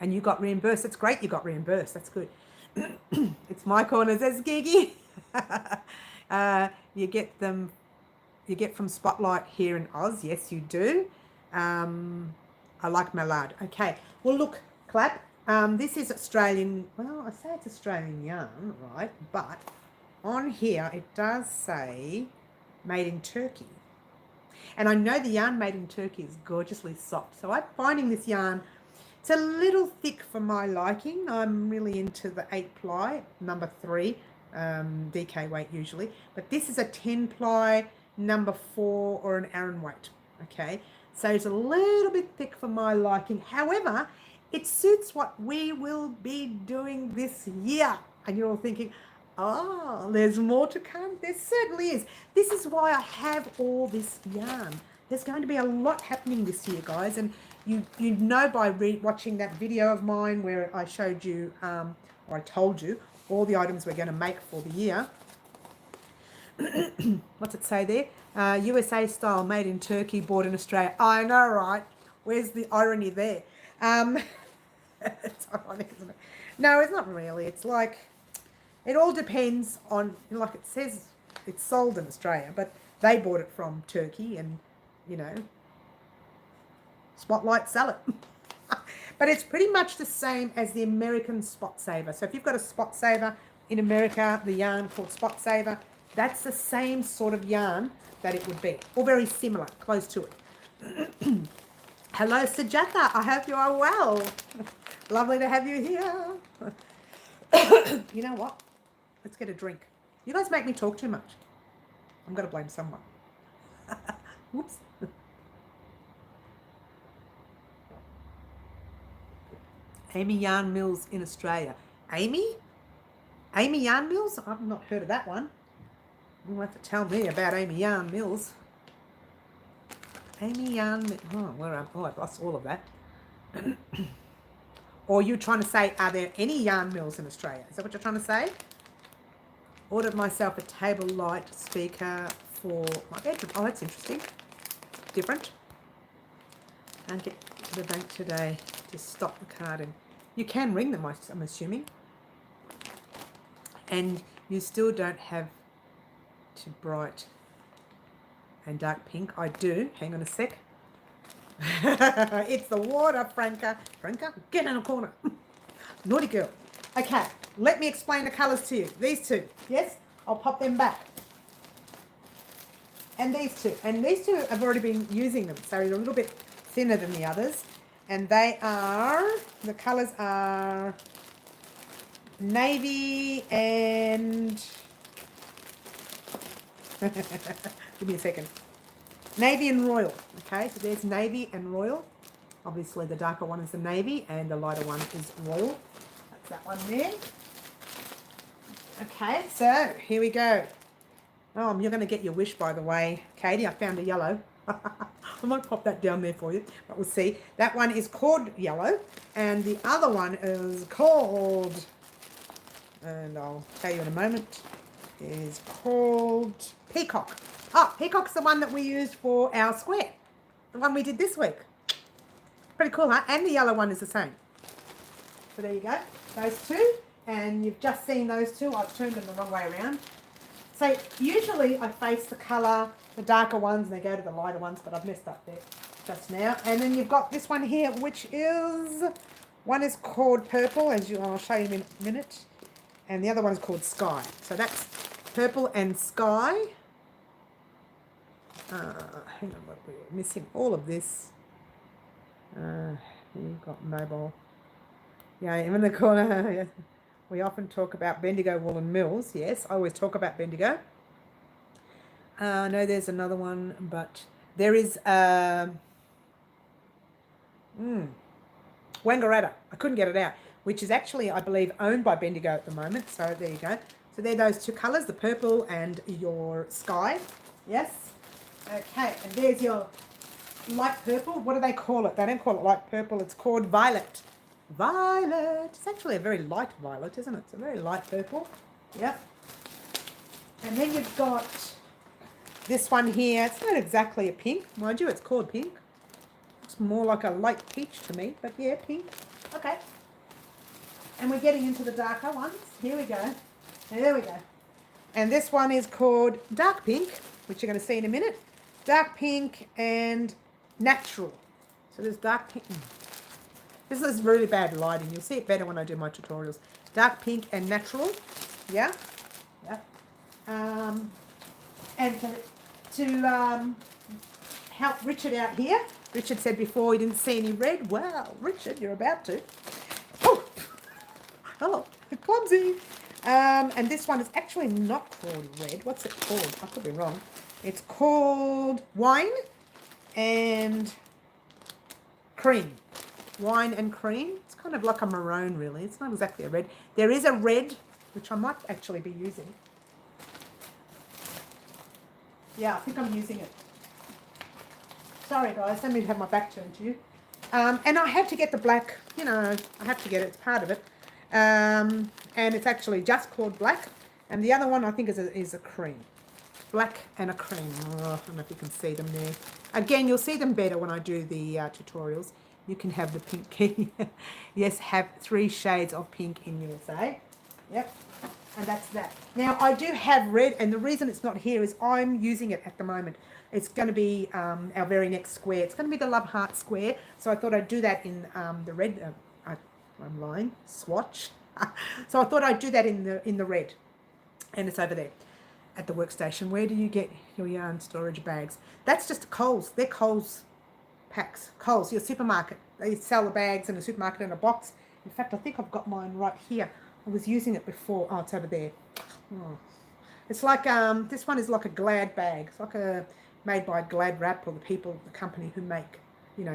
A: and you got reimbursed. That's great, you got reimbursed. That's good. It's my corner, says Gigi. You get from Spotlight here in Oz. Yes, you do. I like mallard. Okay, well, look, Clap. This is Australian, well, I say it's Australian yarn, right, but on here it does say made in Turkey. And I know the yarn made in Turkey is gorgeously soft. So I'm finding this yarn, it's a little thick for my liking. I'm really into the 8 ply, number 3, DK weight usually. But this is a 10 ply, number 4 or an Aran weight, okay? So it's a little bit thick for my liking. However, it suits what we will be doing this year. And you're all thinking, oh, there's more to come. There certainly is. This is why I have all this yarn. There's going to be a lot happening this year, guys. And you know by watching that video of mine where I showed you, or I told you, all the items we're going to make for the year. What's it say there? USA style, made in Turkey, bought in Australia. I know, right? Where's the irony there? It's ironic, isn't it? No, it's not really. It's like, it all depends on, like it says, it's sold in Australia, but they bought it from Turkey and, you know, Spotlight sell it. But it's pretty much the same as the American spot saver. So if you've got a spot saver in America, the yarn called spot saver, that's the same sort of yarn that it would be, or very similar, close to it. Hello, Sujata. I hope you are well. Lovely to have you here. You know what? Let's get a drink. You guys make me talk too much. I'm going to blame someone. Whoops. Amy Yarn Mills in Australia. Amy? Amy Yarn Mills? I've not heard of that one. You'll have to tell me about Amy Yarn Mills. Amy Yarn Mills. Oh, where am I? Oh, I've lost all of that. Or you're trying to say, are there any yarn mills in Australia? Is that what you're trying to say? Ordered myself a table light speaker for my bedroom. Oh, that's interesting. Different. Can't get to the bank today to stop the carding. You can ring them, I'm assuming. And you still don't have to bright and dark pink. I do. Hang on a sec. It's the water, Franca. Franca, get in a corner. Naughty girl. Okay, let me explain the colours to you. These two. Yes, I'll pop them back. And these two. And these two, I've already been using them. So they're a little bit thinner than the others. And they are, the colours are navy and... Give me a second. Navy and royal. Okay, so there's navy and royal. Obviously the darker one is the navy and the lighter one is royal. That's that one there. Okay, so here we go. Oh, you're going to get your wish, by the way, Katie. I found a yellow. I might pop that down there for you, but we'll see. That one is called yellow and the other one is called, and I'll tell you in a moment, is called peacock. Oh, peacock's the one that we used for our square. The one we did this week. Pretty cool, huh? And the yellow one is the same. So there you go. Those two. And you've just seen those two. I've turned them the wrong way around. So usually I face the colour, the darker ones, and they go to the lighter ones, but I've messed up there just now. And then you've got this one here, which is, one is called purple, as I'll show you in a minute. And the other one is called sky. So that's purple and sky. Hang on, what we're missing all of this. You've got mobile. Yeah, in the corner. Yeah. We often talk about Bendigo Woolen Mills. Yes, I always talk about Bendigo. I know there's another one, but there is Wangaratta. I couldn't get it out, which is actually, I believe, owned by Bendigo at the moment. So there you go. So they're those two colours, the purple and your sky. Yes. Okay, and there's your light purple. What do they call it? They don't call it light purple. It's called violet. Violet. It's actually a very light violet, isn't it? It's a very light purple. Yep. And then you've got this one here. It's not exactly a pink, mind you. It's called pink. Looks more like a light peach to me, but yeah, pink. Okay. And we're getting into the darker ones. Here we go. There we go. And this one is called dark pink, which you're going to see in a minute. Dark pink and natural. So there's dark pink. This is really bad lighting. You'll see it better when I do my tutorials. Dark pink and natural. Yeah. Yeah. And to help Richard out here, Richard said before he didn't see any red. Wow, Richard, you're about to. Oh, clumsy. And this one is actually not called red. What's it called? I could be wrong. It's called wine and cream. Wine and cream. It's kind of like a maroon, really. It's not exactly a red. There is a red, which I might actually be using. Yeah, I think I'm using it. Sorry, guys. Let me have my back turned to you. And I had to get the black. You know, I have to get it. It's part of it. And it's actually just called black. And the other one, I think, is a cream. Black and a cream. Oh, I don't know if you can see them there. Again, you'll see them better when I do the tutorials. You can have the pink key. Yes, have 3 shades of pink in USA. Yep. And that's that. Now, I do have red, and the reason it's not here is I'm using it at the moment. It's going to be our very next square. It's going to be the Love Heart square. So I thought I'd do that in the red. I'm lying. Swatch. So I thought I'd do that in the red. And it's over there at the workstation. Where do you get your yarn storage bags? That's just Coles. They're Coles packs. Coles, your supermarket. They sell the bags in a supermarket in a box. In fact, I think I've got mine right here. I was using it before. Oh, it's over there. Oh. It's like, this one is like a Glad bag. It's like made by Glad Wrap, or the company who make,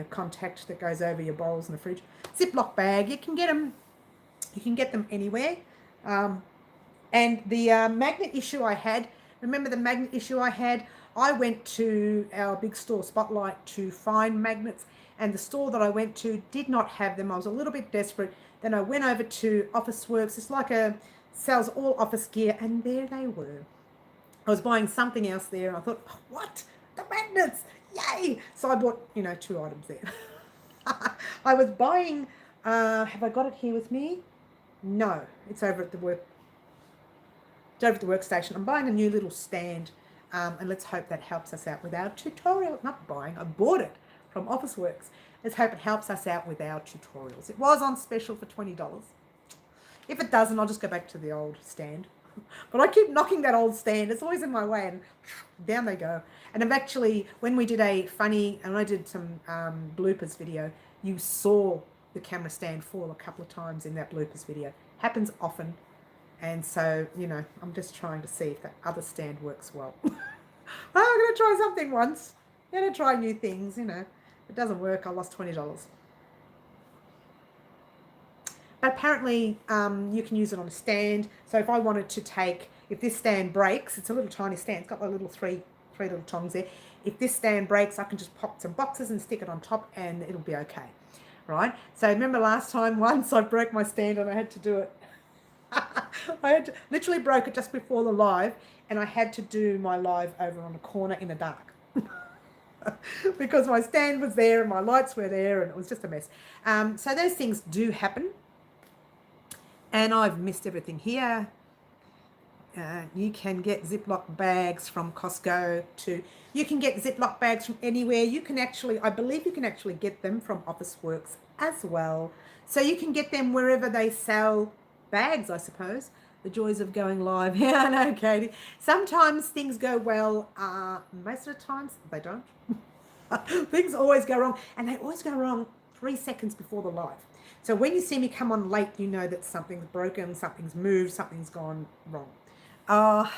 A: contact that goes over your bowls in the fridge. Ziploc bag. You can get them anywhere. And the magnet issue I had, remember the magnet issue I had? I went to our big store, Spotlight, to find magnets, and the store that I went to did not have them. I was a little bit desperate. Then I went over to Officeworks. It's like sells all office gear, and there they were. I was buying something else there, and I thought, oh, what? The magnets! Yay! So I bought, 2 items there. I was buying, have I got it here with me? No, it's over at the workstation. I'm buying a new little stand, and let's hope that helps us out with our tutorial. Not buying, I bought it from Officeworks. Let's hope it helps us out with our tutorials. It was on special for $20. If it doesn't, I'll just go back to the old stand. But I keep knocking that old stand. It's always in my way, and down they go. And I've actually, when we did and I did some bloopers video, you saw the camera stand fall a couple of times in that bloopers video. Happens often. And so, I'm just trying to see if that other stand works well. I'm going to try something once. I'm going to try new things, If it doesn't work, I lost $20. But apparently, you can use it on a stand. So if I wanted to if this stand breaks, it's a little tiny stand. It's got the little three little tongs there. If this stand breaks, I can just pop some boxes and stick it on top, and it'll be okay. Right? So remember last time, once I broke my stand and I had to do it. Literally broke it just before the live, and I had to do my live over on a corner in the dark. Because my stand was there and my lights were there, and it was just a mess. So those things do happen. And I've missed everything here. You can get Ziploc bags from Costco too. You can get Ziploc bags from anywhere. I believe you can actually get them from Officeworks as well. So you can get them wherever they sell bags, I suppose. The joys of going live. Yeah, I know, Katie. Sometimes things go well. Most of the times they don't. Things always go wrong, and they always go wrong 3 seconds before the live. So when you see me come on late, you know that something's broken, something's moved, something's gone wrong. Oh,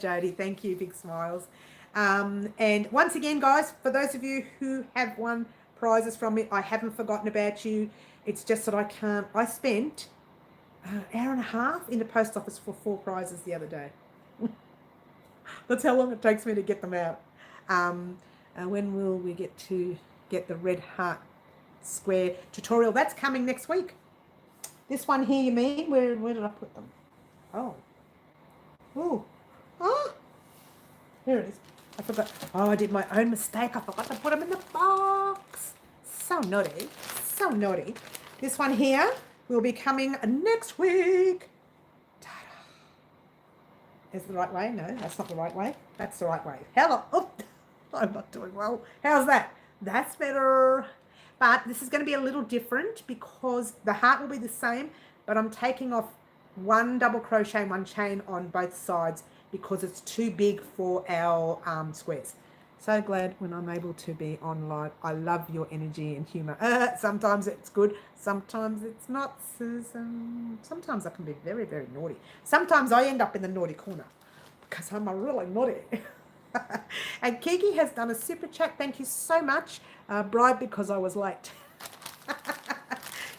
A: Jody, thank you. Big smiles. And once again, guys, for those of you who have won prizes from me, I haven't forgotten about you. It's just that I spent an hour and a half in the post office for 4 prizes the other day. That's how long it takes me to get them out. When will we get to get the red heart square tutorial? That's coming next week. This one here, you mean? Where did I put them? Oh. Here it is. I forgot. Oh, I did my own mistake. I forgot to put them in the box. So naughty. So naughty. This one here will be coming next week. Ta-da. Is it the right way? No, that's not the right way. That's the right way. Hello. Oh, I'm not doing well. How's that? That's better. But this is going to be a little different because the heart will be the same, but I'm taking off 1 double crochet and 1 chain on both sides because it's too big for our squares. So glad when I'm able to be on live. I love your energy and humour. Sometimes it's good, sometimes it's not, Susan. Sometimes I can be very, very naughty. Sometimes I end up in the naughty corner because I'm a really naughty. And Kiki has done a super chat. Thank you so much. Bribe because I was late.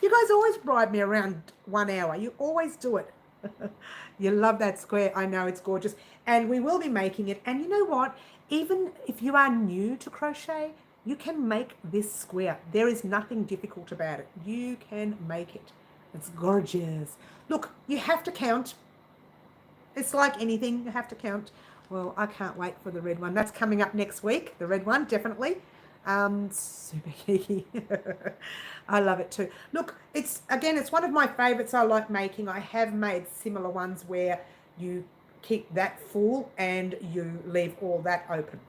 A: You guys always bribe me around 1 hour. You always do it. You love that square. I know, it's gorgeous. And we will be making it. And you know what? Even if you are new to crochet, you can make this square. There is nothing difficult about it. You can make it. It's gorgeous. Look, you have to count. It's like anything. You have to count. Well, I can't wait for the red one. That's coming up next week. The red one, definitely. Super geeky. I love it too. Look, it's one of my favorites I like making. I have made similar ones where you keep that full and you leave all that open.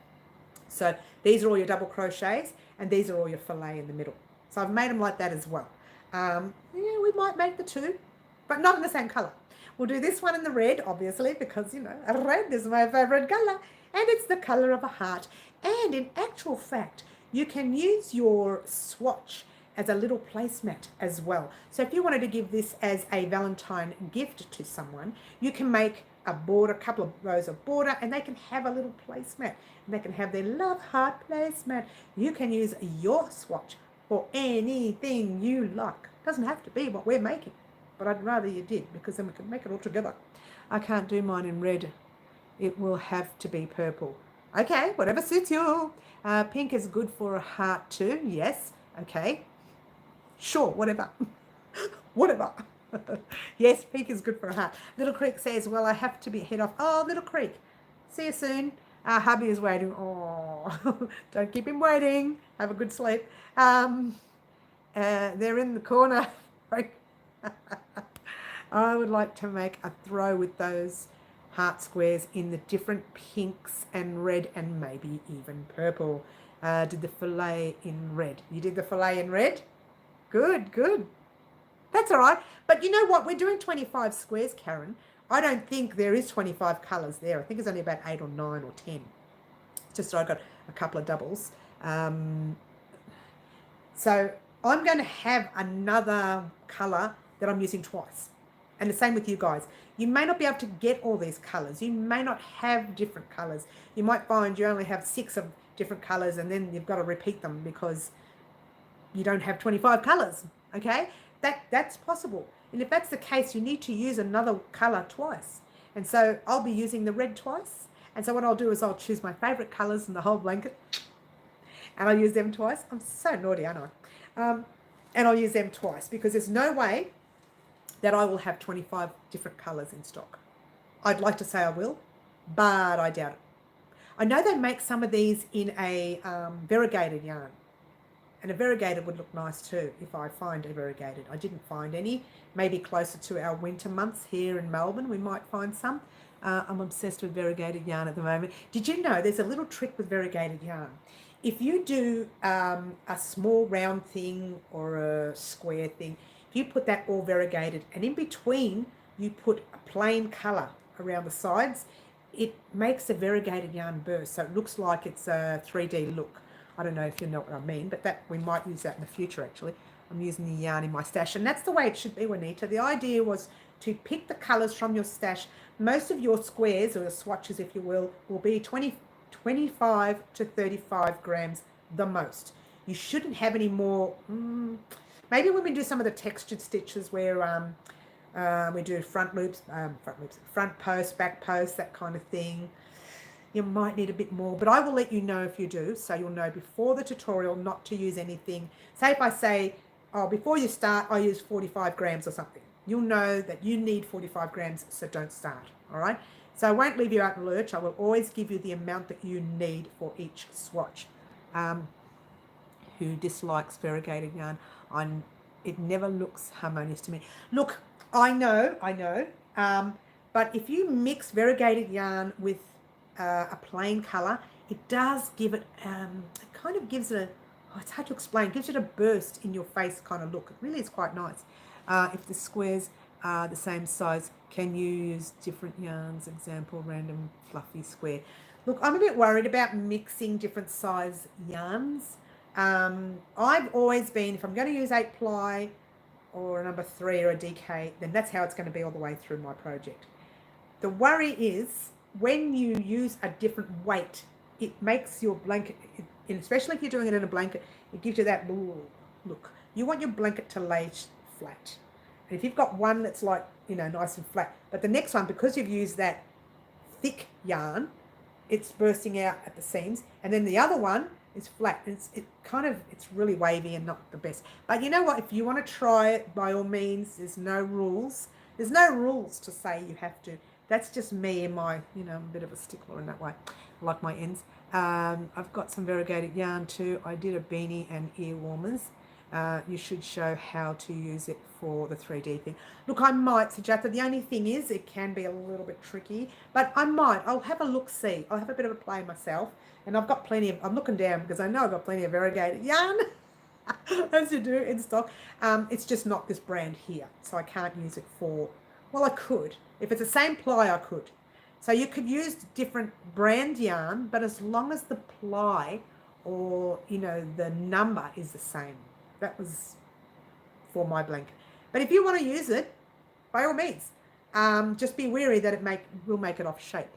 A: So these are all your double crochets and these are all your fillet in the middle. So I've made them like that as well. Yeah, we might make the two, but not in the same colour. We'll do this one in the red, obviously, because, you know, red is my favourite colour. And it's the colour of a heart. And in actual fact, you can use your swatch as a little placemat as well. So if you wanted to give this as a Valentine gift to someone, you can make a border, a couple of rows of border, and they can have a little placemat. And they can have their love heart placemat. You can use your swatch for anything you like. It doesn't have to be what we're making, but I'd rather you did, because then we can make it all together. I can't do mine in red. It will have to be purple. Okay, whatever suits you. Pink is good for a heart too. Yes. Okay. Sure, whatever. Whatever. Yes, pink is good for a heart. Little Creek says, well, I have to be head off. Oh, Little Creek. See you soon. Hubby is waiting. Oh, don't keep him waiting. Have a good sleep. They're in the corner. I would like to make a throw with those heart squares in the different pinks and red and maybe even purple. Did the fillet in red. You did the fillet in red? Good, good. That's all right. But you know what? We're doing 25 squares, Karen. I don't think there is 25 colours there. I think it's only about 8 or 9 or 10. It's just I got a couple of doubles. So I'm going to have another colour that I'm using twice. And the same with you guys. You may not be able to get all these colours. You may not have different colours. You might find you only have 6 of different colours and then you've got to repeat them because you don't have 25 colours, okay? That's possible. And if that's the case, you need to use another colour twice. And so I'll be using the red twice. And so what I'll do is I'll choose my favourite colours in the whole blanket and I'll use them twice. I'm so naughty, aren't I? And I'll use them twice because there's no way that I will have 25 different colours in stock. I'd like to say I will, but I doubt it. I know they make some of these in a variegated yarn. And a variegated would look nice too if I find a variegated. I didn't find any. Maybe closer to our winter months here in Melbourne, we might find some. I'm obsessed with variegated yarn at the moment. Did you know there's a little trick with variegated yarn? If you do a small round thing or a square thing, if you put that all variegated and in between you put a plain colour around the sides, it makes the variegated yarn burst. So it looks like it's a 3D look. I don't know if you know what I mean, but that we might use that in the future actually. I'm using the yarn in my stash and that's the way it should be, Juanita. The idea was to pick the colours from your stash. Most of your squares or the swatches, if you will be 25 to 35 grams the most. You shouldn't have any more. Maybe when we do some of the textured stitches where we do front post, back post, that kind of thing, you might need a bit more, but I will let you know if you do, so you'll know before the tutorial not to use anything. Say if I say, oh, before you start, I use 45 grams or something. You'll know that you need 45 grams, so don't start, all right? So I won't leave you out in lurch. I will always give you the amount that you need for each swatch. Who dislikes variegated yarn? It never looks harmonious to me. Look, I know, but if you mix variegated yarn with a plain colour, it does give it, it kind of gives it it's hard to explain, gives it a burst in your face kind of look. It really is quite nice. If the squares are the same size, can you use different yarns? Example, random fluffy square. Look, I'm a bit worried about mixing different size yarns. I've always been, if I'm going to use 8 ply or a number 3 or a DK, then that's how it's going to be all the way through my project. The worry is when you use a different weight, it makes your blanket, especially if you're doing it in a blanket, it gives you that look. You want your blanket to lay flat. And if you've got one that's like, nice and flat, but the next one, because you've used that thick yarn, it's bursting out at the seams, and then the other one is flat. It's really wavy and not the best. But you know what? If you want to try it, by all means, there's no rules. There's no rules to say you have to. That's just me and my, I'm a bit of a stickler in that way. I like my ends. I've got some variegated yarn too. I did a beanie and ear warmers. You should show how to use it for the 3D thing. Look, I might suggest that. The only thing is it can be a little bit tricky, but I'll have a look-see. I'll have a bit of a play myself, and I've got plenty of, I'm looking down because I know I've got plenty of variegated yarn, as you do in stock. It's just not this brand here, so I can't use it for, well, I could. If it's the same ply, I could. So you could use different brand yarn, but as long as the ply or, you know, the number is the same. That was for my blanket. But if you want to use it, by all means, just be wary that it will make it off shape.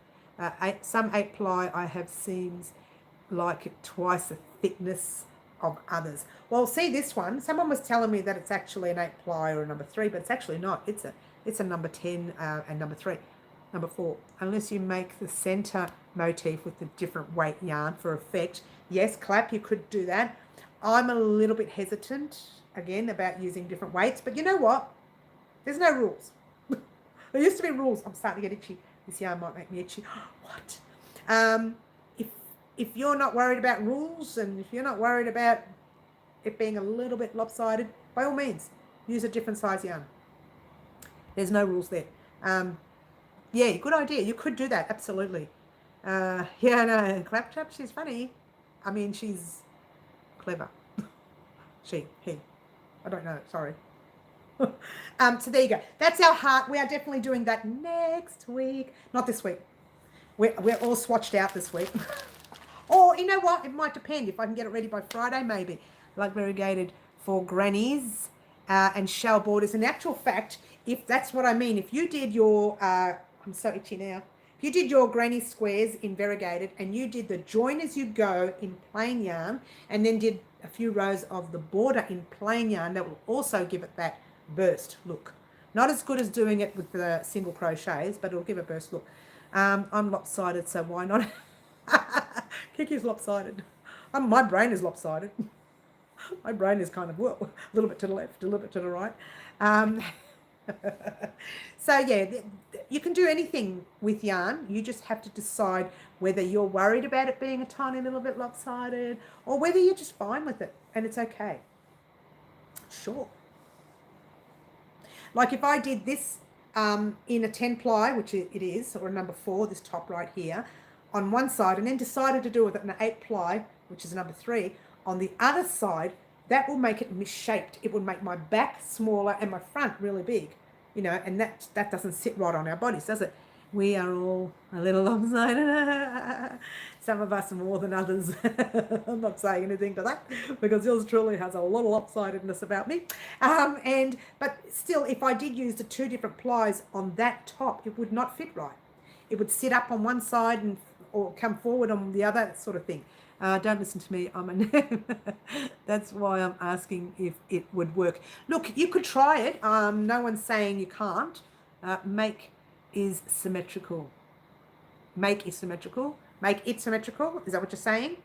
A: Some 8 ply I have seems like twice the thickness of others. Well, see this one, someone was telling me that it's actually an 8 ply or a number 3, but it's actually not. It's a number 10 and number 3. Number 4, unless you make the center motif with the different weight yarn for effect. Yes, clap, you could do that. I'm a little bit hesitant, again, about using different weights, but you know what? There's no rules. There used to be rules. I'm starting to get itchy. This yarn might make me itchy. What? If you're not worried about rules, and if you're not worried about it being a little bit lopsided, by all means, use a different size yarn. There's no rules there. Yeah, good idea. You could do that, absolutely. Yeah, no, Claptrap, she's funny. I mean, she's clever. He. I don't know, sorry. So there you go. That's our heart. We are definitely doing that next week. Not this week. We're all swatched out this week. Or, you know what? It might depend. If I can get it ready by Friday, maybe. Like variegated for grannies and shell borders. In actual fact, if that's what I mean, if you did your... I'm so itchy now. If you did your granny squares in variegated and you did the join as you go in plain yarn and then did a few rows of the border in plain yarn, that will also give it that burst look. Not as good as doing it with the single crochets, but it'll give a burst look. I'm lopsided, so why not? Kiki's lopsided. My brain is lopsided. My brain is kind of, well, a little bit to the left, a little bit to the right. So yeah, you can do anything with yarn. You just have to decide whether you're worried about it being a tiny little bit lopsided or whether you're just fine with it and it's okay. Sure. Like if I did this in a 10 ply, which it is, or a number 4, this top right here, on one side, and then decided to do it in an 8 ply, which is a number 3, on the other side, that will make it misshaped. It will make my back smaller and my front really big, you know, and that doesn't sit right on our bodies, does it? We are all a little lopsided. Some of us more than others. I'm not saying anything to that because yours truly has a lot of lopsidedness about me. But still, if I did use the 2 different plies on that top, it would not fit right. It would sit up on one side or come forward on the other, sort of thing. Don't listen to me. That's why I'm asking if it would work. Look, you could try it. No one's saying you can't. Make is symmetrical. Make is symmetrical. Make it symmetrical. Is that what you're saying?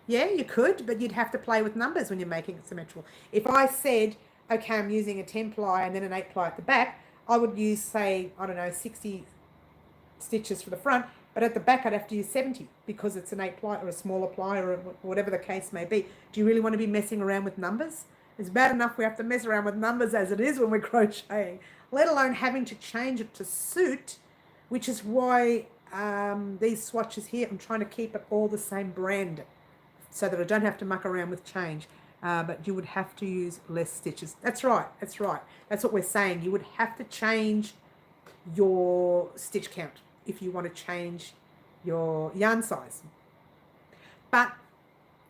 A: Yeah, you could, but you'd have to play with numbers when you're making it symmetrical. If I said, okay, I'm using a 10 ply and then an 8 ply at the back, I would use, say, I don't know, 60 stitches for the front, but at the back I'd have to use 70 because it's an 8 ply or a smaller ply or whatever the case may be. Do you really want to be messing around with numbers? It's bad enough we have to mess around with numbers as it is when we're crocheting, let alone having to change it to suit, which is why these swatches here, I'm trying to keep it all the same brand so that I don't have to muck around with change. But you would have to use less stitches. That's right. That's right. That's what we're saying. You would have to change your stitch count if you want to change your yarn size. But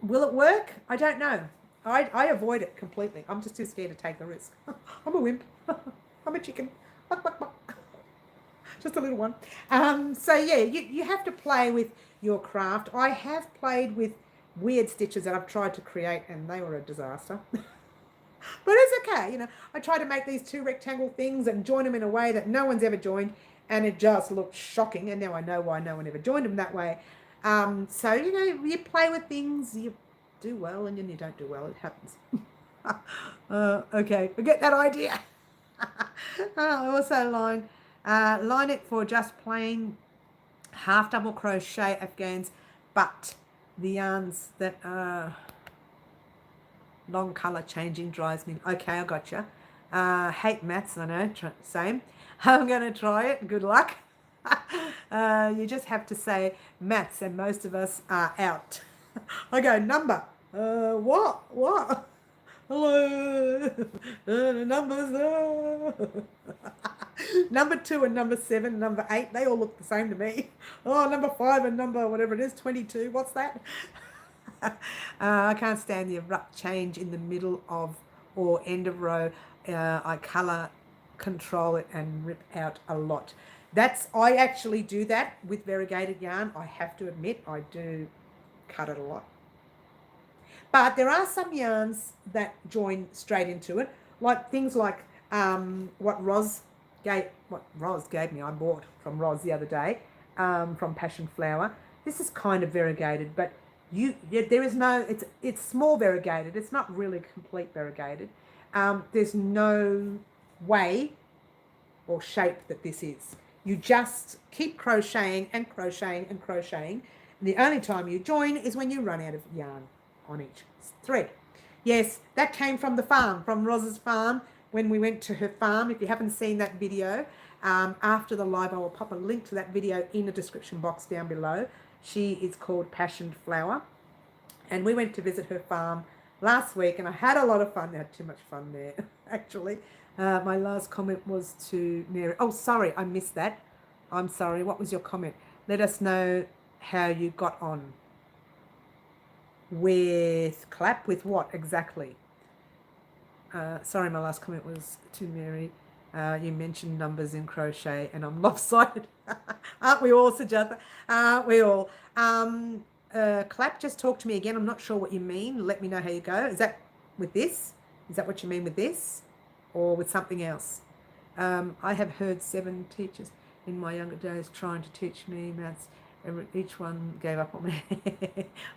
A: will it work? I don't know. I avoid it completely. I'm just too scared to take the risk. I'm a wimp. I'm a chicken. Just a little one. So yeah, you have to play with your craft. I have played with weird stitches that I've tried to create and they were a disaster. But it's okay, you know. I try to make these 2 rectangle things and join them in a way that no one's ever joined, and it just looks shocking, and now I know why no one ever joined them that way. So, you know, you play with things, you do well, and then you don't do well. It happens. Okay, forget that idea. I also line it for just plain half double crochet afghans, but the yarns that are long color changing drives me. Okay, I gotcha. Hate maths, I know, same. I'm going to try it. Good luck. You just have to say maths, and most of us are out. I go, number. What? Hello. Numbers. Number 2 and number 7, number 8, they all look the same to me. Oh, number 5 and number whatever it is, 22. What's that? I can't stand the abrupt change in the middle of or end of row. I colour control it and rip out a lot. I actually do that with variegated yarn. I have to admit, I do cut it a lot. But there are some yarns that join straight into it, like things like what Roz gave me. I bought from Roz the other day, from Passion Flower. This is kind of variegated, but there is no. It's small variegated. It's not really complete variegated. There's no way or shape that this is. You just keep crocheting and crocheting and crocheting. And the only time you join is when you run out of yarn on each thread. Yes, that came from the farm, from Roz's farm, when we went to her farm. If you haven't seen that video, after the live, I will pop a link to that video in the description box down below. She is called Passion Flower. And we went to visit her farm last week, and I had a lot of fun. I had too much fun there, actually. My last comment was to Mary. Oh, sorry, I missed that. I'm sorry. What was your comment? Let us know how you got on. With clap? With what exactly? Sorry, my last comment was to Mary. You mentioned numbers in crochet, and I'm lopsided. Aren't we all, Sajatha? Aren't we all? Clap, just talk to me again. I'm not sure what you mean. Let me know how you go. Is that with this? Is that what you mean with this? Or with something else? I have heard 7 teachers in my younger days trying to teach me maths. Each one gave up on me.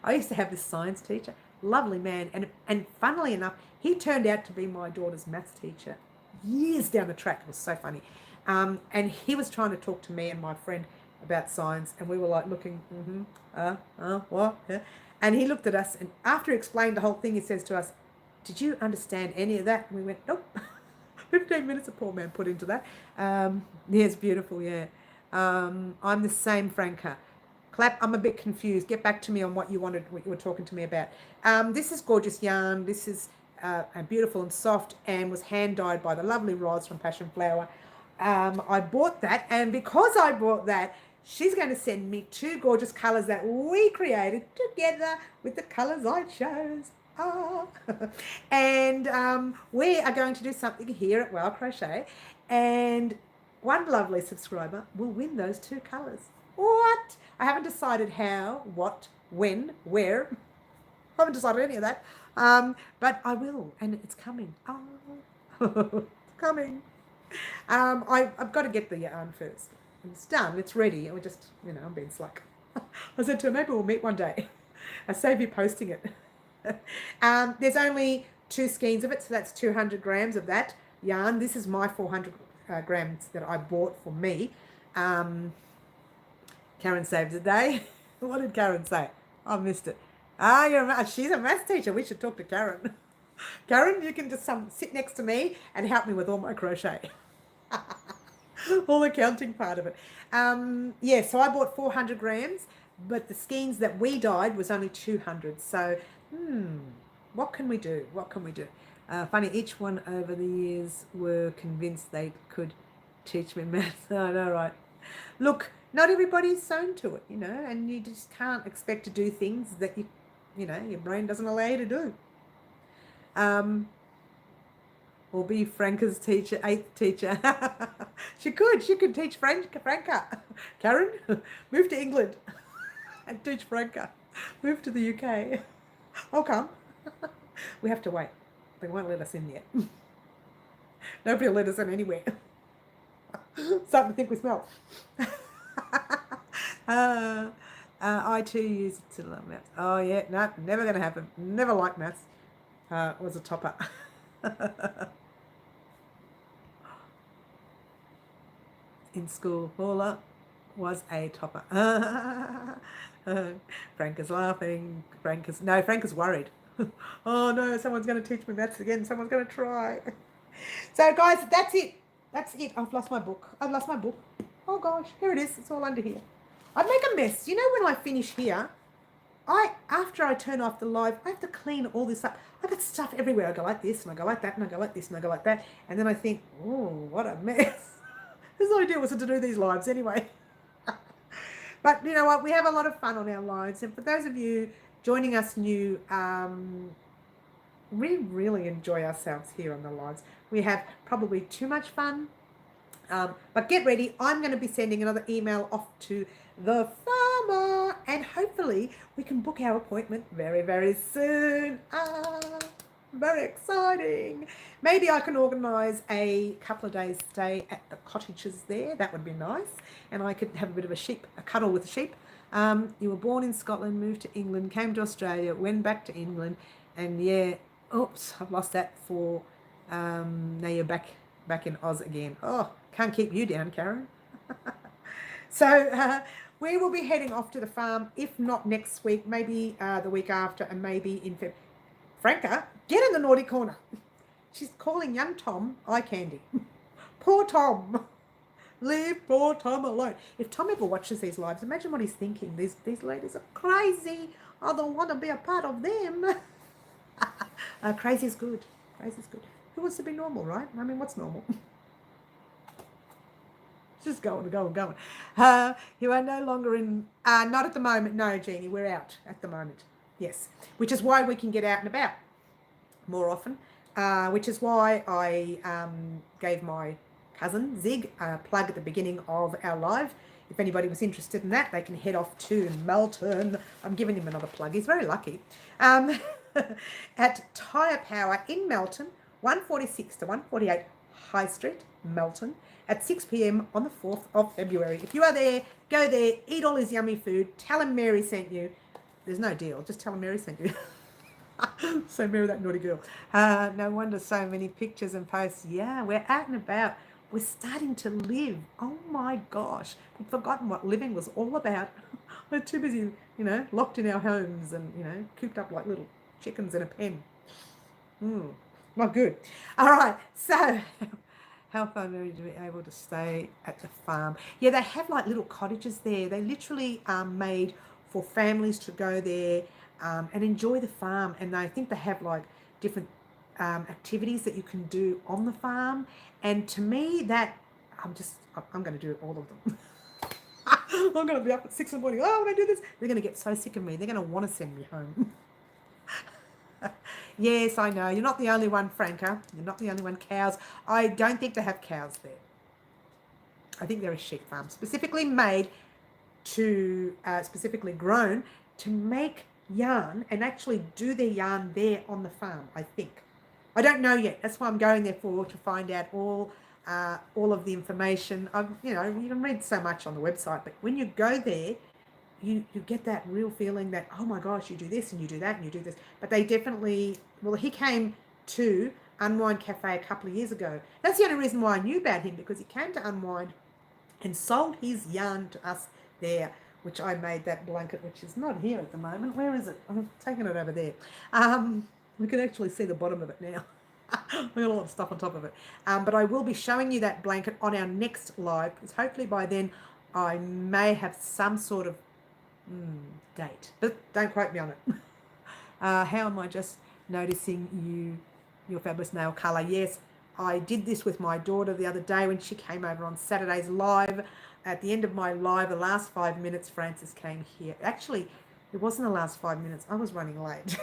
A: I used to have this science teacher, lovely man, and funnily enough, he turned out to be my daughter's maths teacher years down the track. It was so funny. And he was trying to talk to me and my friend about science, and we were like looking, what? Yeah. And he looked at us, and after he explained the whole thing, he says to us, "Did you understand any of that?" And we went, "Nope." 15 minutes a poor man put into that. Yeah, it's beautiful, yeah. I'm the same, Franca. Clap, I'm a bit confused. Get back to me on what you were talking to me about. This is gorgeous yarn. This is beautiful and soft, and was hand dyed by the lovely Roz from Passion Flower. I bought that, and because I bought that, she's going to send me 2 gorgeous colours that we created together with the colours I chose. And we are going to do something here at Wow Crochet, and one lovely subscriber will win those 2 colours. What? I haven't decided how, what, when, where. I haven't decided any of that. But I will, and it's coming. Oh, it's coming. I've got to get the yarn first. It's done. It's ready. We're just, I'm being slack. I said to her, maybe we'll meet one day. I save you posting it. There's only 2 skeins of it, so that's 200 grams of that yarn. This is my 400 grams that I bought for me. Karen saved the day. What did Karen say? I missed it. She's a maths teacher. We should talk to Karen. Karen, you can just sit next to me and help me with all my crochet. All the counting part of it. Yeah, so I bought 400 grams, but the skeins that we dyed was only 200. So, what can we do? What can we do? Funny, each one over the years were convinced they could teach me maths. I know, right? Look, not everybody's sewn to it, and you just can't expect to do things that your brain doesn't allow you to do. Or be Franca's teacher, 8th teacher. She could teach Franca. Karen, move to England and teach Franca. Move to the UK. I'll come. We have to wait. They won't let us in yet. Nobody will let us in anywhere. Starting to think we smell. I too use it to love maths. Oh yeah, no, never going to happen. Never liked maths. It was a topper. In school, Paula was a topper. Frank is laughing. Frank is worried. Oh no, someone's going to teach me maths again. Someone's going to try. So guys, that's it. That's it. I've lost my book. I've lost my book. Oh gosh, here it is. It's all under here. I make a mess. You know when I finish here, after I turn off the live, I have to clean all this up. I got stuff everywhere. I go like this, and I go like that, and I go like this, and I go like that. And then I think, oh, what a mess. Whose idea was it to do these lives anyway? But you know what? We have a lot of fun on our lives. And for those of you joining us new, we really enjoy ourselves here on the lives. We have probably too much fun. But get ready. I'm going to be sending another email off to the farmer, and hopefully we can book our appointment very, very soon. Very exciting. Maybe I can organise a couple of days stay at the cottages there. That would be nice. And I could have a bit of a cuddle with the sheep. You were born in Scotland, moved to England, came to Australia, went back to England, and yeah, oops, I've lost that for, now you're back in Oz again. Oh, can't keep you down, Karen. So we will be heading off to the farm, if not next week, maybe the week after, and maybe in February. Franca, get in the naughty corner. She's calling young Tom eye candy. Poor Tom. Leave poor Tom alone. If Tom ever watches these lives, imagine what he's thinking. These ladies are crazy. I don't want to be a part of them. Crazy is good. Crazy is good. Who wants to be normal, right? I mean, what's normal? Just going. You are no longer in, not at the moment. No, Jeannie, we're out at the moment. Yes, which is why we can get out and about more often, which is why I gave my cousin Zig a plug at the beginning of our live. If anybody was interested in that, they can head off to Melton. I'm giving him another plug. He's very lucky. At Tyre Power in Melton, 146 to 148 High Street, Melton, at 6 p.m. on the 4th of February. If you are there, go there, eat all his yummy food, tell him Mary sent you. There's no deal. Just tell him Mary sent you. So Mary, that naughty girl. No wonder so many pictures and posts. Yeah, we're out and about. We're starting to live. Oh my gosh. We've forgotten what living was all about. We're too busy, locked in our homes and, cooped up like little chickens in a pen. Not good. All right. So how fun are you to be able to stay at the farm? Yeah, they have like little cottages there. They literally are made for families to go there and enjoy the farm. And I think they have like different activities that you can do on the farm. And to me, that I'm going to do all of them. I'm going to be up at 6 in the morning. Oh, when I do this, they're going to get so sick of me. They're going to want to send me home. Yes, I know. You're not the only one, Franca. You're not the only one. Cows. I don't think they have cows there. I think they're a sheep farm, specifically made to, specifically grown to make yarn and actually do their yarn there on the farm, I think. I don't know yet. That's why I'm going there to find out all of the information. You can read so much on the website, but when you go there, you get that real feeling that, oh my gosh, you do this and you do that and you do this. But they definitely, he came to Unwind Cafe a couple of years ago. That's the only reason why I knew about him, because he came to Unwind and sold his yarn to us there, which I made that blanket, which is not here at the moment. Where is it? I'm taking it over there. We can actually see the bottom of it now. I've got a lot of stuff on top of it. But I will be showing you that blanket on our next live, because hopefully by then I may have some sort of date. But don't quote me on it. How am I just noticing your fabulous nail colour? Yes, I did this with my daughter the other day when she came over on Saturday's live. At the end of my live, the last 5 minutes, Frances came here. Actually, it wasn't the last 5 minutes. I was running late.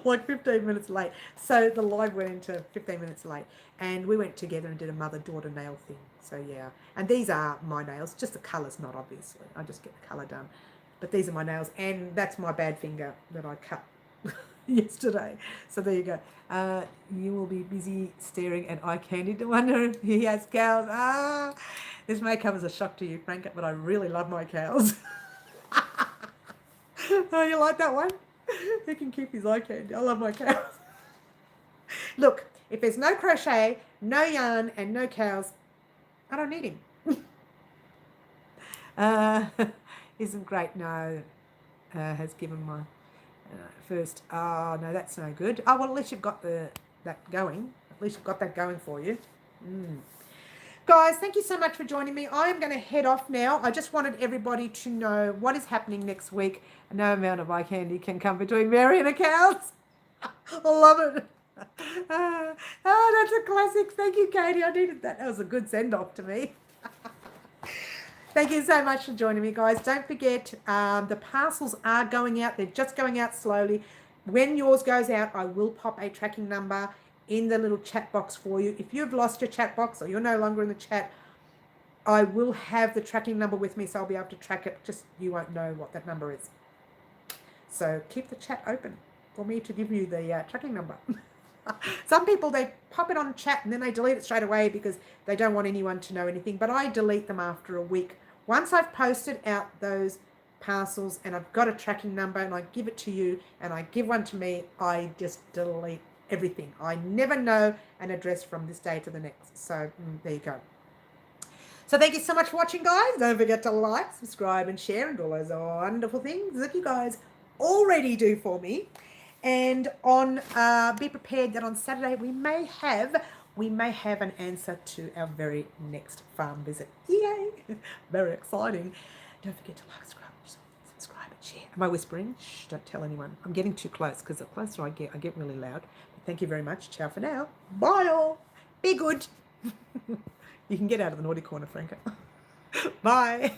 A: Like 15 minutes late. So the live went into 15 minutes late. And we went together and did a mother-daughter nail thing. So yeah. And these are my nails. Just the colours, not obviously. I just get the colour done. But these are my nails. And that's my bad finger that I cut yesterday. So there you go. You will be busy staring at eye candy to wonder if he has cows. This may come as a shock to you, Frank, but I really love my cows. Oh, you like that one? He can keep his eye candy. I love my cows. Look, if there's no crochet, no yarn, and no cows, I don't need him. Isn't great. No, has given my first. Oh, no, that's no good. Oh, well, at least you've got that going. At least you've got that going for you. Guys, thank you so much for joining me. I am going to head off now. I just wanted everybody to know what is happening next week. No amount of eye candy can come between Marian accounts. I love it. That's a classic. Thank you, Katie. I needed that. That was a good send-off to me. Thank you so much for joining me, guys. Don't forget, the parcels are going out. They're just going out slowly. When yours goes out, I will pop a tracking number in the little chat box for you. If you've lost your chat box or you're no longer in the chat, I will have the tracking number with me, so I'll be able to track it. Just you won't know what that number is. So keep the chat open for me to give you the tracking number. Some people, they pop it on chat and then they delete it straight away because they don't want anyone to know anything. But I delete them after a week. Once I've posted out those parcels and I've got a tracking number and I give it to you and I give one to me, I just delete everything. I never know an address from this day to the next. So there you go. So thank you so much for watching, guys. Don't forget to like, subscribe, and share, and all those wonderful things that you guys already do for me. And on be prepared that on Saturday we may have an answer to our very next farm visit. Yay! Very exciting. Don't forget to like, subscribe, and share. Am I whispering? Shh, don't tell anyone. I'm getting too close because the closer I get really loud. Thank you very much. Ciao for now. Bye all. Be good. You can get out of the naughty corner, Franca. Bye.